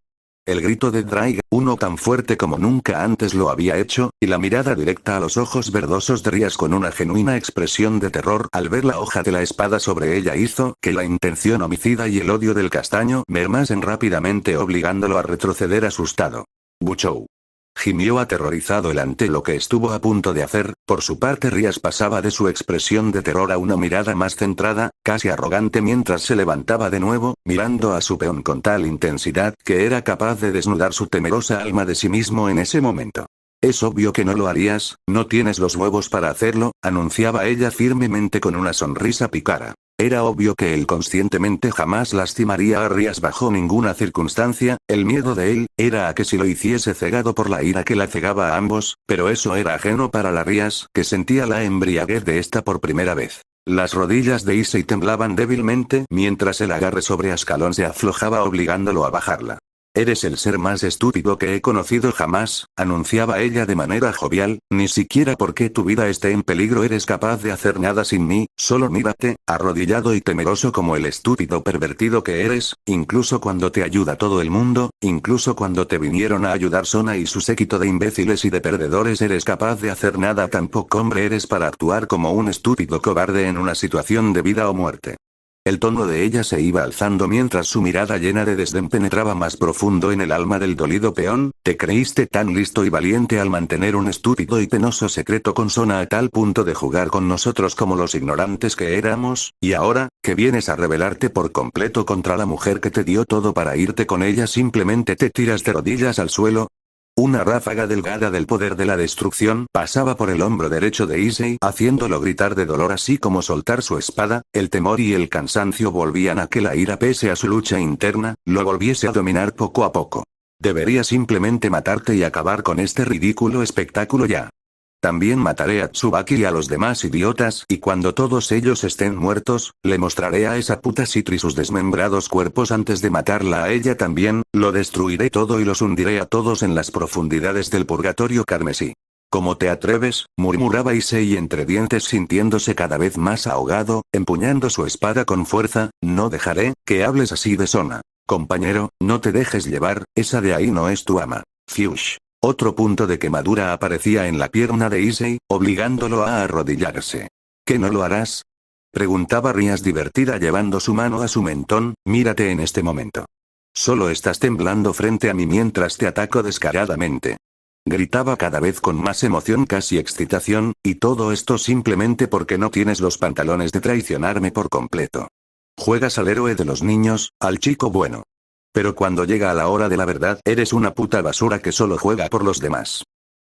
El grito de Drake, uno tan fuerte como nunca antes lo había hecho, y la mirada directa a los ojos verdosos de Rias con una genuina expresión de terror al ver la hoja de la espada sobre ella hizo que la intención homicida y el odio del castaño mermasen rápidamente, obligándolo a retroceder asustado. Buchou. Gimió aterrorizado él ante lo que estuvo a punto de hacer. Por su parte, Rias pasaba de su expresión de terror a una mirada más centrada, casi arrogante, mientras se levantaba de nuevo, mirando a su peón con tal intensidad que era capaz de desnudar su temerosa alma de sí mismo en ese momento. Es obvio que no lo harías, no tienes los huevos para hacerlo, anunciaba ella firmemente con una sonrisa pícara. Era obvio que él conscientemente jamás lastimaría a Rias bajo ninguna circunstancia. El miedo de él era a que si lo hiciese, cegado por la ira que la cegaba a ambos, pero eso era ajeno para la Rias, que sentía la embriaguez de esta por primera vez. Las rodillas de Issei temblaban débilmente mientras el agarre sobre Ascalón se aflojaba, obligándolo a bajarla. Eres el ser más estúpido que he conocido jamás, anunciaba ella de manera jovial. Ni siquiera porque tu vida esté en peligro eres capaz de hacer nada sin mí. Solo mírate, arrodillado y temeroso como el estúpido pervertido que eres, incluso cuando te ayuda todo el mundo, incluso cuando te vinieron a ayudar Sona y su séquito de imbéciles y de perdedores, eres capaz de hacer nada. Tan poco hombre eres para actuar como un estúpido cobarde en una situación de vida o muerte. El tono de ella se iba alzando mientras su mirada llena de desdén penetraba más profundo en el alma del dolido peón. Te creíste tan listo y valiente al mantener un estúpido y penoso secreto con Sona a tal punto de jugar con nosotros como los ignorantes que éramos, y ahora, que vienes a rebelarte por completo contra la mujer que te dio todo para irte con ella, simplemente te tiras de rodillas al suelo. Una ráfaga delgada del poder de la destrucción pasaba por el hombro derecho de Issei, haciéndolo gritar de dolor así como soltar su espada. El temor y el cansancio volvían a que la ira, pese a su lucha interna, lo volviese a dominar poco a poco. Debería simplemente matarte y acabar con este ridículo espectáculo ya. También mataré a Tsubaki y a los demás idiotas, y cuando todos ellos estén muertos, le mostraré a esa puta Citri sus desmembrados cuerpos antes de matarla a ella también. Lo destruiré todo y los hundiré a todos en las profundidades del purgatorio carmesí. ¿Cómo te atreves?, murmuraba Issei entre dientes, sintiéndose cada vez más ahogado, empuñando su espada con fuerza. No dejaré que hables así de Sona. Compañero, no te dejes llevar, esa de ahí no es tu ama. Fiush. Otro punto de quemadura aparecía en la pierna de Issei, obligándolo a arrodillarse. ¿Qué no lo harás?, preguntaba Rias divertida, llevando su mano a su mentón. Mírate en este momento. Solo estás temblando frente a mí mientras te ataco descaradamente. Gritaba cada vez con más emoción, casi excitación, y todo esto simplemente porque no tienes los pantalones de traicionarme por completo. Juegas al héroe de los niños, al chico bueno. Pero cuando llega a la hora de la verdad, eres una puta basura que solo juega por los demás.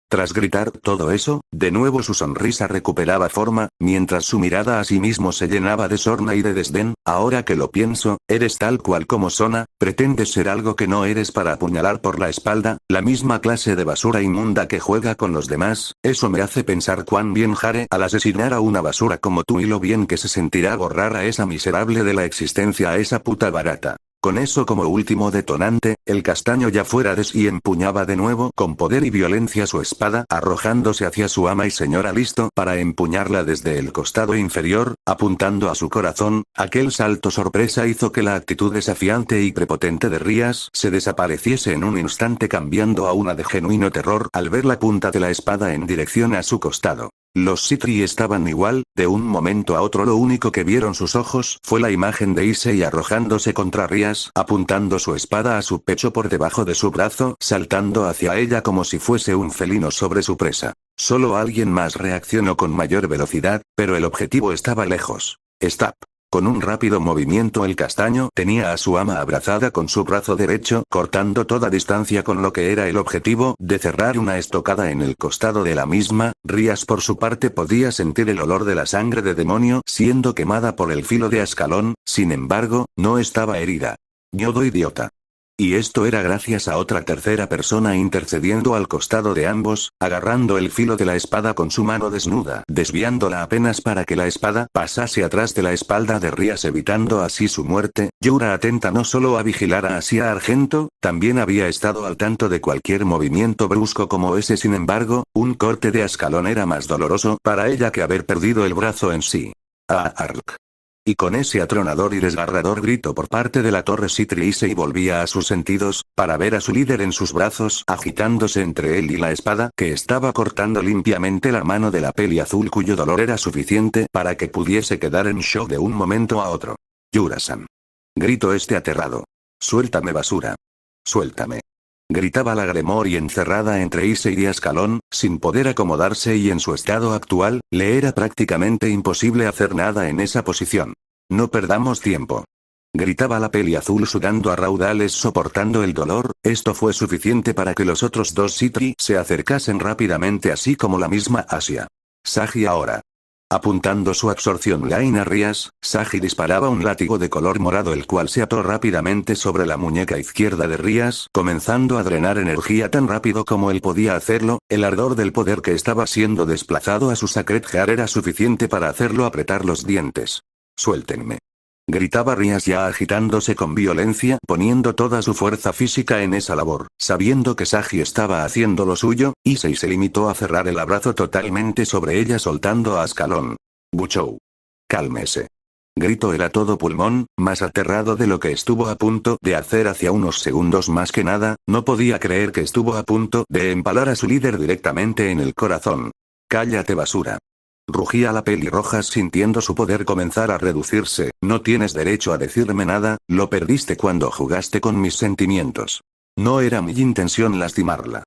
Tras gritar todo eso, de nuevo su sonrisa recuperaba forma, mientras su mirada a sí mismo se llenaba de sorna y de desdén. Ahora que lo pienso, eres tal cual como Sona, pretendes ser algo que no eres para apuñalar por la espalda, la misma clase de basura inmunda que juega con los demás. Eso me hace pensar cuán bien haré al asesinar a una basura como tú, y lo bien que se sentirá borrar a esa miserable de la existencia, a esa puta barata. Con eso como último detonante, el castaño ya fuera de sí empuñaba de nuevo con poder y violencia su espada, arrojándose hacia su ama y señora listo para empuñarla desde el costado inferior, apuntando a su corazón. Aquel salto sorpresa hizo que la actitud desafiante y prepotente de Rías se desapareciese en un instante, cambiando a una de genuino terror al ver la punta de la espada en dirección a su costado. Los Sitri estaban igual, de un momento a otro lo único que vieron sus ojos fue la imagen de Issei arrojándose contra Rías, apuntando su espada a su pecho por debajo de su brazo, saltando hacia ella como si fuese un felino sobre su presa. Solo alguien más reaccionó con mayor velocidad, pero el objetivo estaba lejos. ¡Stop! Con un rápido movimiento el castaño tenía a su ama abrazada con su brazo derecho, cortando toda distancia con lo que era el objetivo de cerrar una estocada en el costado de la misma. Rías por su parte podía sentir el olor de la sangre de demonio siendo quemada por el filo de Ascalón, sin embargo, no estaba herida. Ñodo idiota. Y esto era gracias a otra tercera persona intercediendo al costado de ambos, agarrando el filo de la espada con su mano desnuda, desviándola apenas para que la espada pasase atrás de la espalda de Rías, evitando así su muerte. Yura, atenta no solo a vigilar a Asia Argento, también había estado al tanto de cualquier movimiento brusco como ese. Sin embargo, un corte de Ascalón era más doloroso para ella que haber perdido el brazo en sí. Ark. Y con ese atronador y desgarrador grito por parte de la torre Sitri, Issei volvía a sus sentidos, para ver a su líder en sus brazos agitándose entre él y la espada que estaba cortando limpiamente la mano de la peli azul, cuyo dolor era suficiente para que pudiese quedar en shock de un momento a otro. Yura-san. Gritó este aterrado. Suéltame, basura. Suéltame. Gritaba la Gremory encerrada entre Issei y Ascalón, sin poder acomodarse, y en su estado actual, le era prácticamente imposible hacer nada en esa posición. No perdamos tiempo. Gritaba la peli azul sudando a raudales soportando el dolor. Esto fue suficiente para que los otros dos Sitri se acercasen rápidamente, así como la misma Asia. Sagi ahora. Apuntando su absorción line a Rías, Sagi disparaba un látigo de color morado, el cual se ató rápidamente sobre la muñeca izquierda de Rías, comenzando a drenar energía tan rápido como él podía hacerlo. El ardor del poder que estaba siendo desplazado a su Sacred Heart era suficiente para hacerlo apretar los dientes. Suéltenme. Gritaba Rías, ya agitándose con violencia, poniendo toda su fuerza física en esa labor. Sabiendo que Sagi estaba haciendo lo suyo, Issei se limitó a cerrar el abrazo totalmente sobre ella, soltando a Ascalón. Buchou. Cálmese. Gritó él a todo pulmón, más aterrado de lo que estuvo a punto de hacer hacia unos segundos. Más que nada, no podía creer que estuvo a punto de empalar a su líder directamente en el corazón. Cállate, basura. Rugía la pelirroja sintiendo su poder comenzar a reducirse. No tienes derecho a decirme nada, lo perdiste cuando jugaste con mis sentimientos. No era mi intención lastimarla.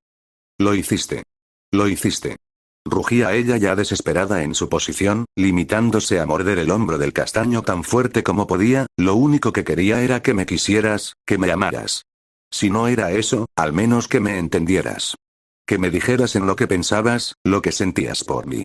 Lo hiciste. Lo hiciste. Rugía ella, ya desesperada en su posición, limitándose a morder el hombro del castaño tan fuerte como podía. Lo único que quería era que me quisieras, que me amaras. Si no era eso, al menos que me entendieras. Que me dijeras en lo que pensabas, lo que sentías por mí.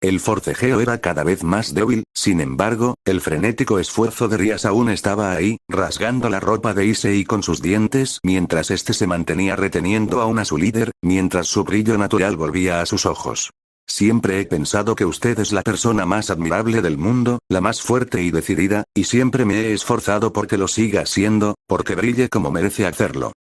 El forcejeo era cada vez más débil, sin embargo, el frenético esfuerzo de Rías aún estaba ahí, rasgando la ropa de Issei con sus dientes mientras este se mantenía reteniendo aún a su líder, mientras su brillo natural volvía a sus ojos. Siempre he pensado que usted es la persona más admirable del mundo, la más fuerte y decidida, y siempre me he esforzado porque lo siga siendo, porque brille como merece hacerlo.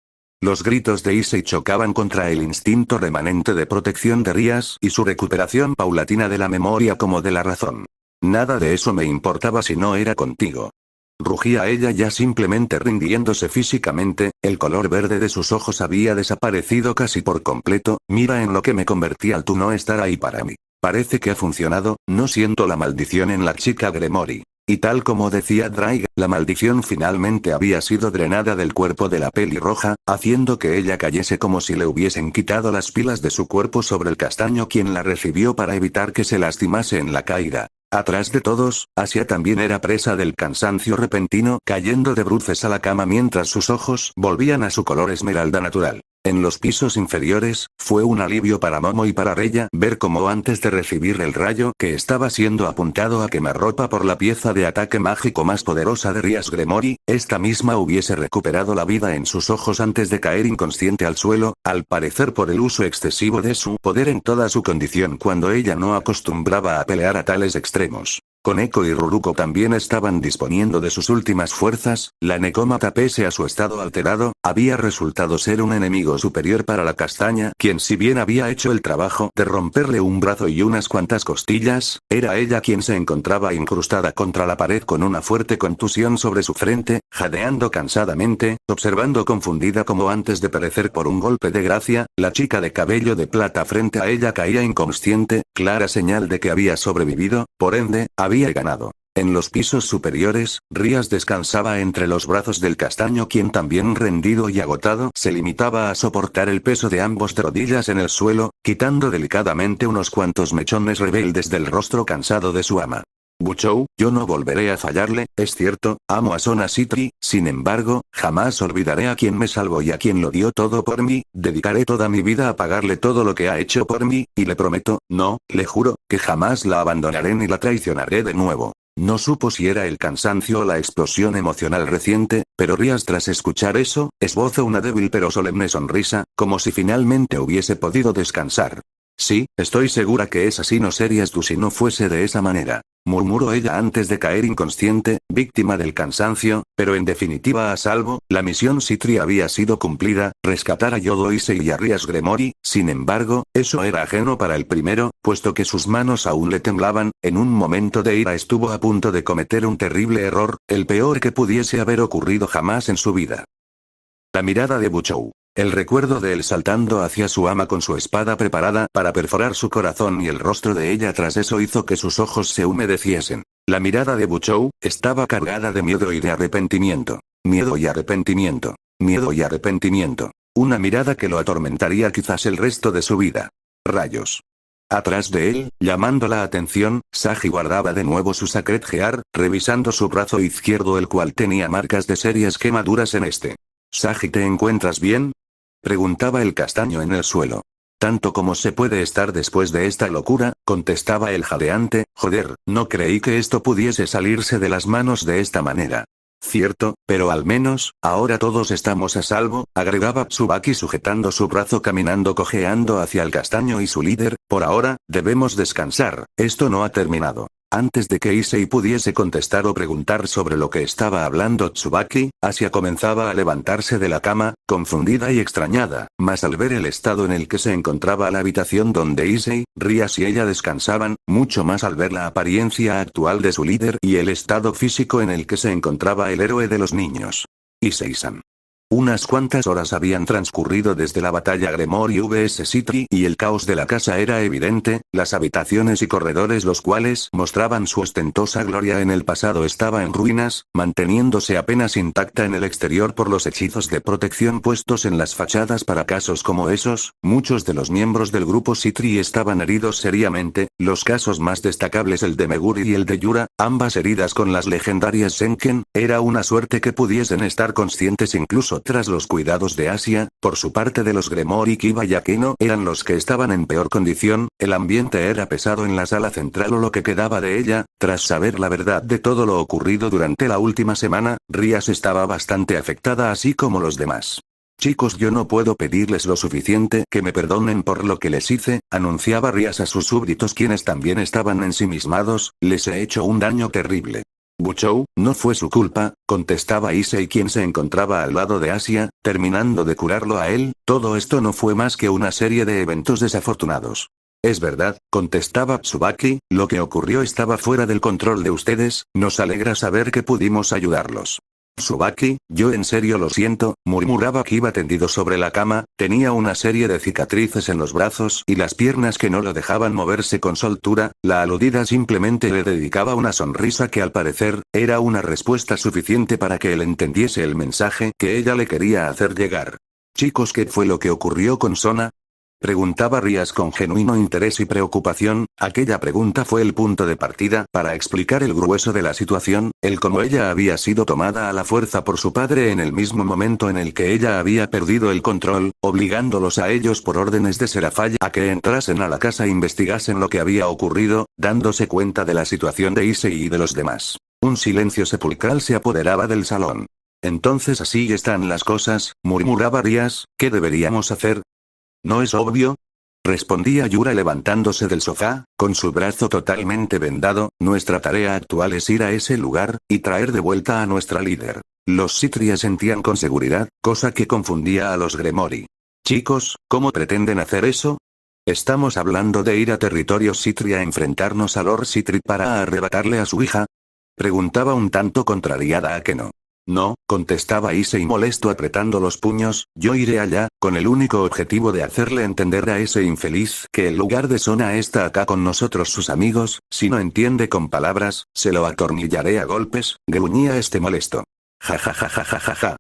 Los gritos de Issei chocaban contra el instinto remanente de protección de Rías y su recuperación paulatina de la memoria como de la razón. Nada de eso me importaba si no era contigo. Rugía ella, ya simplemente rindiéndose físicamente. El color verde de sus ojos había desaparecido casi por completo. Mira en lo que me convertí al tú no estar ahí para mí. Parece que ha funcionado, no siento la maldición en la chica Gremory. Y tal como decía Drake, la maldición finalmente había sido drenada del cuerpo de la pelirroja, haciendo que ella cayese como si le hubiesen quitado las pilas de su cuerpo sobre el castaño, quien la recibió para evitar que se lastimase en la caída. Atrás de todos, Asia también era presa del cansancio repentino, cayendo de bruces a la cama mientras sus ojos volvían a su color esmeralda natural. En los pisos inferiores, fue un alivio para Momo y para Reya ver cómo antes de recibir el rayo que estaba siendo apuntado a quemarropa por la pieza de ataque mágico más poderosa de Rías Gremory, esta misma hubiese recuperado la vida en sus ojos antes de caer inconsciente al suelo, al parecer por el uso excesivo de su poder en toda su condición cuando ella no acostumbraba a pelear a tales extremos. Koneko y Ruruko también estaban disponiendo de sus últimas fuerzas. La Nekomata, pese a su estado alterado, había resultado ser un enemigo superior para la castaña, quien, si bien había hecho el trabajo de romperle un brazo y unas cuantas costillas, era ella quien se encontraba incrustada contra la pared con una fuerte contusión sobre su frente, jadeando cansadamente, observando confundida como antes de perecer por un golpe de gracia. La chica de cabello de plata frente a ella caía inconsciente, clara señal de que había sobrevivido, por ende, había ganado. En los pisos superiores, Rías descansaba entre los brazos del castaño, quien también rendido y agotado se limitaba a soportar el peso de ambos de rodillas en el suelo, quitando delicadamente unos cuantos mechones rebeldes del rostro cansado de su ama. Buchou, yo no volveré a fallarle, es cierto, amo a Sona Citri, sin embargo, jamás olvidaré a quien me salvó y a quien lo dio todo por mí, dedicaré toda mi vida a pagarle todo lo que ha hecho por mí, y le prometo, no, le juro, que jamás la abandonaré ni la traicionaré de nuevo. No supo si era el cansancio o la explosión emocional reciente, pero Rías, tras escuchar eso, esbozó una débil pero solemne sonrisa, como si finalmente hubiese podido descansar. Sí, estoy segura que es así, no serías tú si no fuese de esa manera, murmuró ella antes de caer inconsciente, víctima del cansancio, pero en definitiva a salvo. La misión Citri había sido cumplida, rescatar a Yodoise y a Rías Gremory. Sin embargo, eso era ajeno para el primero, puesto que sus manos aún le temblaban. En un momento de ira estuvo a punto de cometer un terrible error, el peor que pudiese haber ocurrido jamás en su vida. La mirada de Buchou. El recuerdo de él saltando hacia su ama con su espada preparada para perforar su corazón y el rostro de ella tras eso hizo que sus ojos se humedeciesen. La mirada de Buchou estaba cargada de miedo y de arrepentimiento. Miedo y arrepentimiento. Miedo y arrepentimiento. Una mirada que lo atormentaría quizás el resto de su vida. Rayos. Atrás de él, llamando la atención, Saji guardaba de nuevo su Sacred Gear, revisando su brazo izquierdo, el cual tenía marcas de serias quemaduras en este. Saji, ¿te encuentras bien?, preguntaba el castaño en el suelo. Tanto como se puede estar después de esta locura, contestaba el jadeante. Joder, no creí que esto pudiese salirse de las manos de esta manera. Cierto, pero al menos, ahora todos estamos a salvo, agregaba Tsubaki sujetando su brazo, caminando cojeando hacia el castaño y su líder. Por ahora, debemos descansar, esto no ha terminado. Antes de que Issei pudiese contestar o preguntar sobre lo que estaba hablando Tsubaki, Asia comenzaba a levantarse de la cama, confundida y extrañada, mas al ver el estado en el que se encontraba la habitación donde Issei, Rías y ella descansaban, mucho más al ver la apariencia actual de su líder y el estado físico en el que se encontraba el héroe de los niños. Issei-san. Unas cuantas horas habían transcurrido desde la batalla Gremory vs Citri y el caos de la casa era evidente. Las habitaciones y corredores, los cuales mostraban su ostentosa gloria en el pasado, estaba en ruinas, manteniéndose apenas intacta en el exterior por los hechizos de protección puestos en las fachadas para casos como esos. Muchos de los miembros del grupo Citri estaban heridos seriamente, los casos más destacables el de Meguri y el de Yura, ambas heridas con las legendarias Senken. Era una suerte que pudiesen estar conscientes incluso tras los cuidados de Asia. Por su parte, de los Gremory, Kiba y Akino eran los que estaban en peor condición. El ambiente era pesado en la sala central o lo que quedaba de ella. Tras saber la verdad de todo lo ocurrido durante la última semana, Rías estaba bastante afectada, así como los demás. Chicos, yo no puedo pedirles lo suficiente, que me perdonen por lo que les hice, anunciaba Rías a sus súbditos, quienes también estaban ensimismados. Les he hecho un daño terrible. Buchou, no fue su culpa, contestaba Issei, quien se encontraba al lado de Asia, terminando de curarlo a él. Todo esto no fue más que una serie de eventos desafortunados. Es verdad, contestaba Tsubaki, lo que ocurrió estaba fuera del control de ustedes. Nos alegra saber que pudimos ayudarlos. Tsubaki, yo en serio lo siento, murmuraba Kiba tendido sobre la cama. Tenía una serie de cicatrices en los brazos y las piernas que no lo dejaban moverse con soltura. La aludida simplemente le dedicaba una sonrisa que al parecer, era una respuesta suficiente para que él entendiese el mensaje que ella le quería hacer llegar. Chicos, ¿qué fue lo que ocurrió con Sona?, preguntaba Rías con genuino interés y preocupación. Aquella pregunta fue el punto de partida para explicar el grueso de la situación, el cómo ella había sido tomada a la fuerza por su padre en el mismo momento en el que ella había perdido el control, obligándolos a ellos por órdenes de Serafall a que entrasen a la casa e investigasen lo que había ocurrido, dándose cuenta de la situación de Issei y de los demás. Un silencio sepulcral se apoderaba del salón. Entonces así están las cosas, murmuraba Rías. ¿Qué deberíamos hacer? ¿No es obvio? respondía Yura levantándose del sofá, con su brazo totalmente vendado. Nuestra tarea actual es ir a ese lugar, y traer de vuelta a nuestra líder. Los Citri sentían con seguridad, cosa que confundía a los Gremori. Chicos, ¿cómo pretenden hacer eso? ¿Estamos hablando de ir a territorio Citri a enfrentarnos a Lord Citri para arrebatarle a su hija? Preguntaba un tanto contrariada Akeno. No, contestaba Issei molesto apretando los puños, yo iré allá, con el único objetivo de hacerle entender a ese infeliz que el lugar de Sona está acá con nosotros sus amigos. Si no entiende con palabras, se lo atornillaré a golpes, gruñía este molesto. Ja ja ja ja ja ja ja.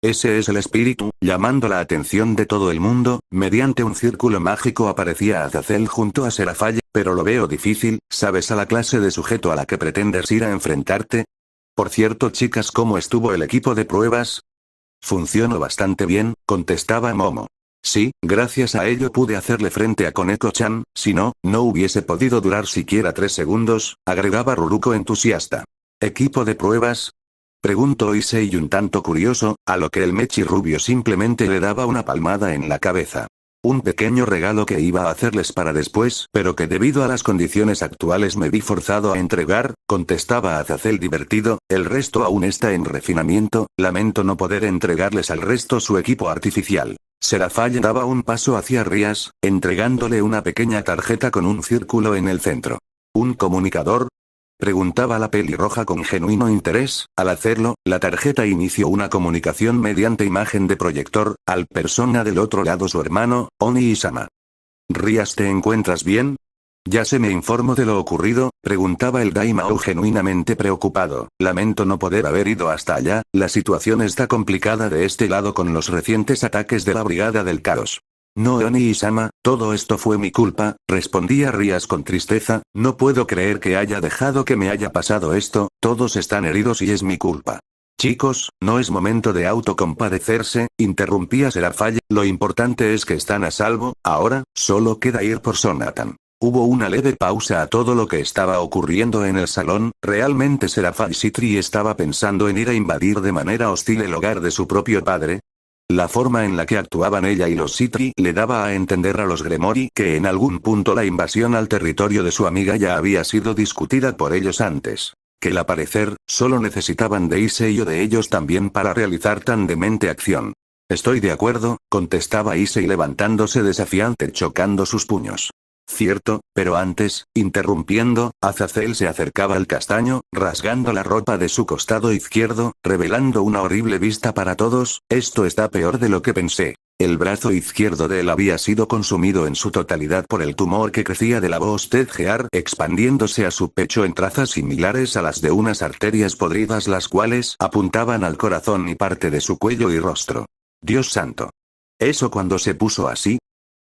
Ese es el espíritu, llamando la atención de todo el mundo. Mediante un círculo mágico aparecía Azazel junto a Seraphaya, pero lo veo difícil. ¿Sabes a la clase de sujeto a la que pretendes ir a enfrentarte? Por cierto, chicas, ¿cómo estuvo el equipo de pruebas? Funcionó bastante bien, contestaba Momo. Sí, gracias a ello pude hacerle frente a Koneko-chan, si no, no hubiese podido durar siquiera 3 segundos, agregaba Ruruko entusiasta. ¿Equipo de pruebas? Preguntó Issei un tanto curioso, a lo que el Mechi rubio simplemente le daba una palmada en la cabeza. Un pequeño regalo que iba a hacerles para después, pero que debido a las condiciones actuales me vi forzado a entregar, contestaba Azazel divertido. El resto aún está en refinamiento, lamento no poder entregarles al resto su equipo artificial. Seraphaya daba un paso hacia Rias, entregándole una pequeña tarjeta con un círculo en el centro. ¿Un comunicador? Preguntaba la pelirroja con genuino interés. Al hacerlo, la tarjeta inició una comunicación mediante imagen de proyector, al persona del otro lado su hermano, Oni-sama. Rias, ¿te encuentras bien? Ya se me informó de lo ocurrido, preguntaba el Daimao genuinamente preocupado. Lamento no poder haber ido hasta allá, la situación está complicada de este lado con los recientes ataques de la Brigada del Caos. No, Oni-sama, todo esto fue mi culpa, respondía Rias con tristeza, no puedo creer que haya dejado que me haya pasado esto, todos están heridos y es mi culpa. Chicos, no es momento de autocompadecerse, interrumpía Seraphaya, lo importante es que están a salvo, ahora, solo queda ir por Sonatan. Hubo una leve pausa a todo lo que estaba ocurriendo en el salón. ¿Realmente Seraphaya Citri estaba pensando en ir a invadir de manera hostil el hogar de su propio padre? La forma en la que actuaban ella y los Citri le daba a entender a los Gremori que en algún punto la invasión al territorio de su amiga ya había sido discutida por ellos antes. Que al parecer, solo necesitaban de Issei o de ellos también para realizar tan demente acción. Estoy de acuerdo, contestaba Issei levantándose desafiante chocando sus puños. Cierto, pero antes, interrumpiendo, Azazel se acercaba al castaño, rasgando la ropa de su costado izquierdo, revelando una horrible vista para todos. Esto está peor de lo que pensé. El brazo izquierdo de él había sido consumido en su totalidad por el tumor que crecía de la Bostedgear, expandiéndose a su pecho en trazas similares a las de unas arterias podridas las cuales apuntaban al corazón y parte de su cuello y rostro. Dios santo. ¿Eso cuando se puso así?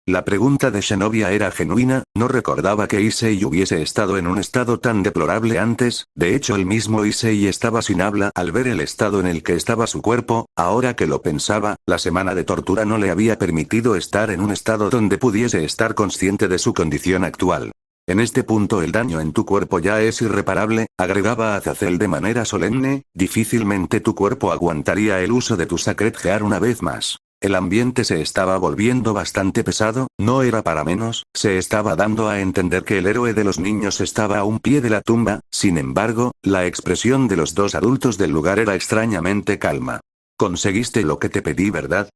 La pregunta de Zenobia era genuina, no recordaba que Issei hubiese estado en un estado tan deplorable antes. De hecho el mismo Issei estaba sin habla al ver el estado en el que estaba su cuerpo. Ahora que lo pensaba, la semana de tortura no le había permitido estar en un estado donde pudiese estar consciente de su condición actual. En este punto el daño en tu cuerpo ya es irreparable, agregaba Azazel de manera solemne, difícilmente tu cuerpo aguantaría el uso de tu Sacred Gear una vez más. El ambiente se estaba volviendo bastante pesado, no era para menos, se estaba dando a entender que el héroe de los niños estaba a un pie de la tumba. Sin embargo, la expresión de los dos adultos del lugar era extrañamente calma. ¿Conseguiste lo que te pedí, verdad?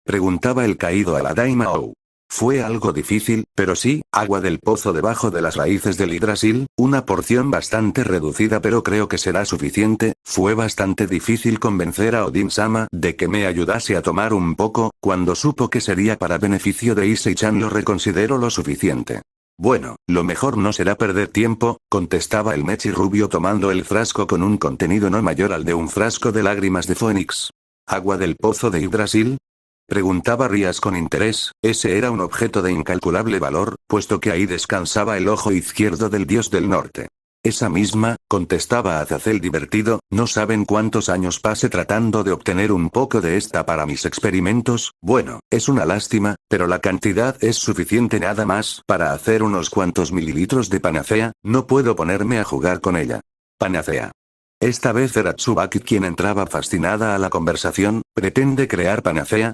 Preguntaba el caído a la Daimao. Fue algo difícil, pero sí, agua del pozo debajo de las raíces del Yggdrasil, una porción bastante reducida pero creo que será suficiente. Fue bastante difícil convencer a Odin-sama de que me ayudase a tomar un poco, cuando supo que sería para beneficio de Issei-chan lo reconsidero lo suficiente. Bueno, lo mejor no será perder tiempo, contestaba el Mechi rubio tomando el frasco con un contenido no mayor al de un frasco de lágrimas de Fénix. ¿Agua del pozo de Yggdrasil? Preguntaba Rias con interés. Ese era un objeto de incalculable valor, puesto que ahí descansaba el ojo izquierdo del dios del norte. Esa misma, contestaba Azazel divertido, ¿no saben cuántos años pasé tratando de obtener un poco de esta para mis experimentos? Bueno, es una lástima, pero la cantidad es suficiente nada más para hacer unos cuantos mililitros de panacea, no puedo ponerme a jugar con ella. Panacea. Esta vez era Tsubaki quien entraba fascinada a la conversación. ¿Pretende crear panacea?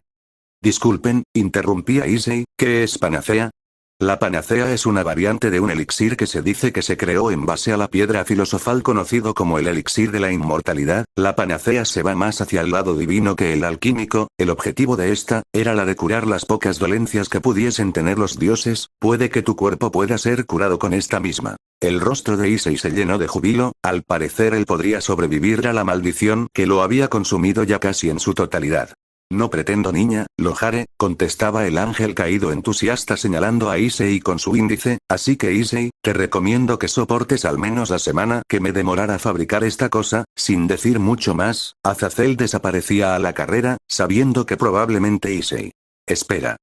Disculpen, interrumpía Issei, ¿qué es panacea? La panacea es una variante de un elixir que se dice que se creó en base a la piedra filosofal conocido como el elixir de la inmortalidad. La panacea se va más hacia el lado divino que el alquímico. El objetivo de esta era la de curar las pocas dolencias que pudiesen tener los dioses. Puede que tu cuerpo pueda ser curado con esta misma. El rostro de Issei se llenó de júbilo. Al parecer él podría sobrevivir a la maldición que lo había consumido ya casi en su totalidad. No pretendo, niña, lo haré, contestaba el ángel caído entusiasta señalando a Issei con su índice, así que Issei, te recomiendo que soportes al menos la semana que me demorara fabricar esta cosa. Sin decir mucho más, Azazel desaparecía a la carrera, sabiendo que probablemente Issei. Espera.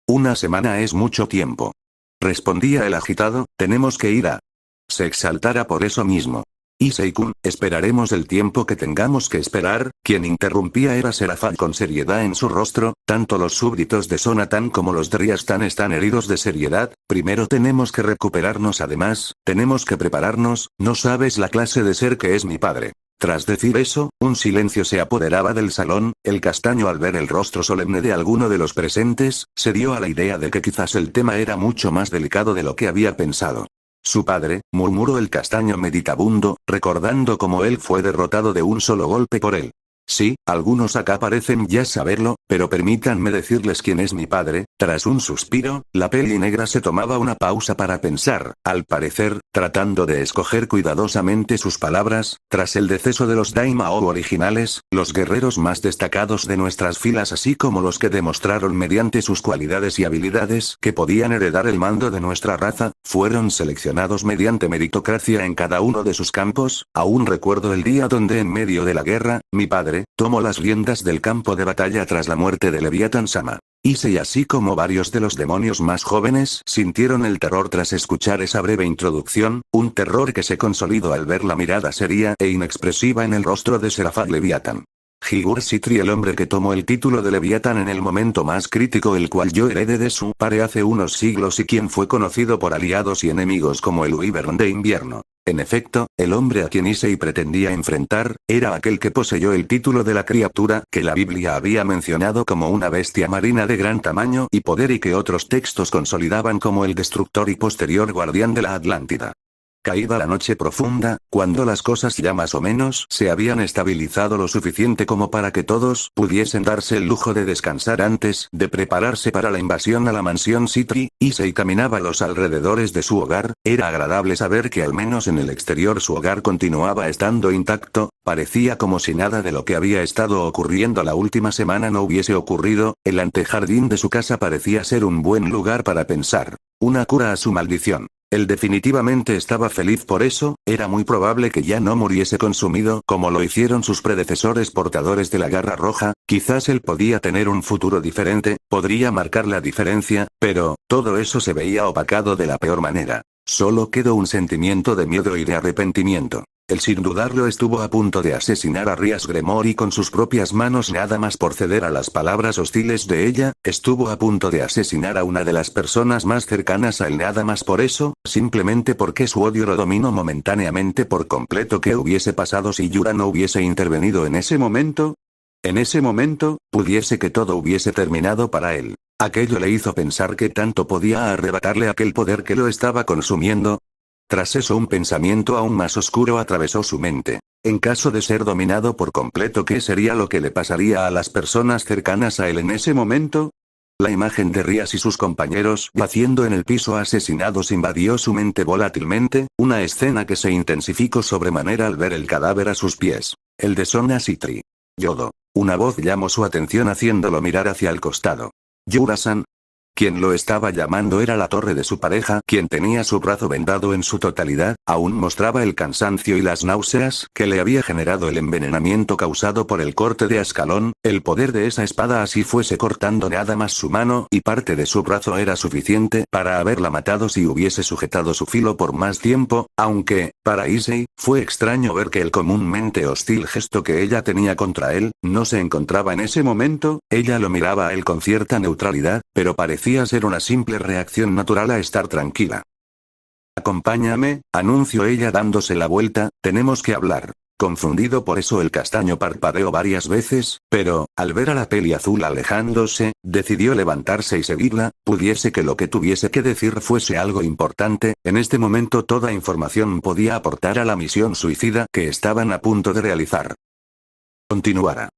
Una semana es mucho tiempo. Respondía el agitado, tenemos que ir a... Se exaltara por eso mismo. Issei-kun, esperaremos el tiempo que tengamos que esperar. Quien interrumpía era Serafal con seriedad en su rostro. Tanto los súbditos de Sonatan como los de Riastan están heridos de seriedad. Primero tenemos que recuperarnos, además, tenemos que prepararnos. No sabes la clase de ser que es mi padre. Tras decir eso, un silencio se apoderaba del salón. El castaño, al ver el rostro solemne de alguno de los presentes, se dio a la idea de que quizás el tema era mucho más delicado de lo que había pensado. Su padre, murmuró el castaño meditabundo, recordando cómo él fue derrotado de un solo golpe por él. Sí, algunos acá parecen ya saberlo, pero permítanme decirles quién es mi padre. Tras un suspiro, la peli negra se tomaba una pausa para pensar, al parecer, tratando de escoger cuidadosamente sus palabras. Tras el deceso de los Daimao originales, los guerreros más destacados de nuestras filas, así como los que demostraron mediante sus cualidades y habilidades que podían heredar el mando de nuestra raza, fueron seleccionados mediante meritocracia en cada uno de sus campos. Aún recuerdo el día donde en medio de la guerra, mi padre tomó las riendas del campo de batalla tras la muerte de Leviathan-sama. Issei, así como varios de los demonios más jóvenes, sintieron el terror tras escuchar esa breve introducción, un terror que se consolidó al ver la mirada seria e inexpresiva en el rostro de Serafal Leviathan. Higur Sitri, el hombre que tomó el título de Leviathan en el momento más crítico, el cual yo heredé de su padre hace unos siglos y quien fue conocido por aliados y enemigos como el Wyvern de invierno. En efecto, el hombre a quien Issei pretendía enfrentar, era aquel que poseyó el título de la criatura que la Biblia había mencionado como una bestia marina de gran tamaño y poder y que otros textos consolidaban como el destructor y posterior guardián de la Atlántida. Caída la noche profunda, cuando las cosas ya más o menos se habían estabilizado lo suficiente como para que todos pudiesen darse el lujo de descansar antes de prepararse para la invasión a la mansión Sitri, Issei caminaba a los alrededores de su hogar. Era agradable saber que al menos en el exterior su hogar continuaba estando intacto. Parecía como si nada de lo que había estado ocurriendo la última semana no hubiese ocurrido. El antejardín de su casa parecía ser un buen lugar para pensar. Una cura a su maldición. Él definitivamente estaba feliz por eso. Era muy probable que ya no muriese consumido como lo hicieron sus predecesores portadores de la garra roja. Quizás él podía tener un futuro diferente, podría marcar la diferencia, pero todo eso se veía opacado de la peor manera. Solo quedó un sentimiento de miedo y de arrepentimiento. Él sin dudarlo estuvo a punto de asesinar a Rias Gremory con sus propias manos nada más por ceder a las palabras hostiles de ella. Estuvo a punto de asesinar a una de las personas más cercanas a él nada más por eso, simplemente porque su odio lo dominó momentáneamente por completo. ¿Qué hubiese pasado si Yura no hubiese intervenido en ese momento? En ese momento, pudiese que todo hubiese terminado para él. Aquello le hizo pensar que tanto podía arrebatarle aquel poder que lo estaba consumiendo. Tras eso un pensamiento aún más oscuro atravesó su mente. En caso de ser dominado por completo, ¿qué sería lo que le pasaría a las personas cercanas a él en ese momento? La imagen de Rias y sus compañeros yaciendo en el piso asesinados invadió su mente volátilmente, una escena que se intensificó sobremanera al ver el cadáver a sus pies. El de Sona Sitri. Yodo. Una voz llamó su atención haciéndolo mirar hacia el costado. Yura-san. Quien lo estaba llamando era la torre de su pareja, quien tenía su brazo vendado en su totalidad. Aún mostraba el cansancio y las náuseas que le había generado el envenenamiento causado por el corte de Ascalón. El poder de esa espada, así fuese cortando nada más su mano y parte de su brazo, era suficiente para haberla matado si hubiese sujetado su filo por más tiempo, aunque, para Issei, fue extraño ver que el comúnmente hostil gesto que ella tenía contra él, no se encontraba en ese momento. Ella lo miraba a él con cierta neutralidad, pero parecía ser una simple reacción natural a estar tranquila. Acompáñame, anunció ella dándose la vuelta, tenemos que hablar. Confundido por eso, el castaño parpadeó varias veces, pero, al ver a la peli azul alejándose, decidió levantarse y seguirla, pudiese que lo que tuviese que decir fuese algo importante. En este momento toda información podía aportar a la misión suicida que estaban a punto de realizar. Continuará.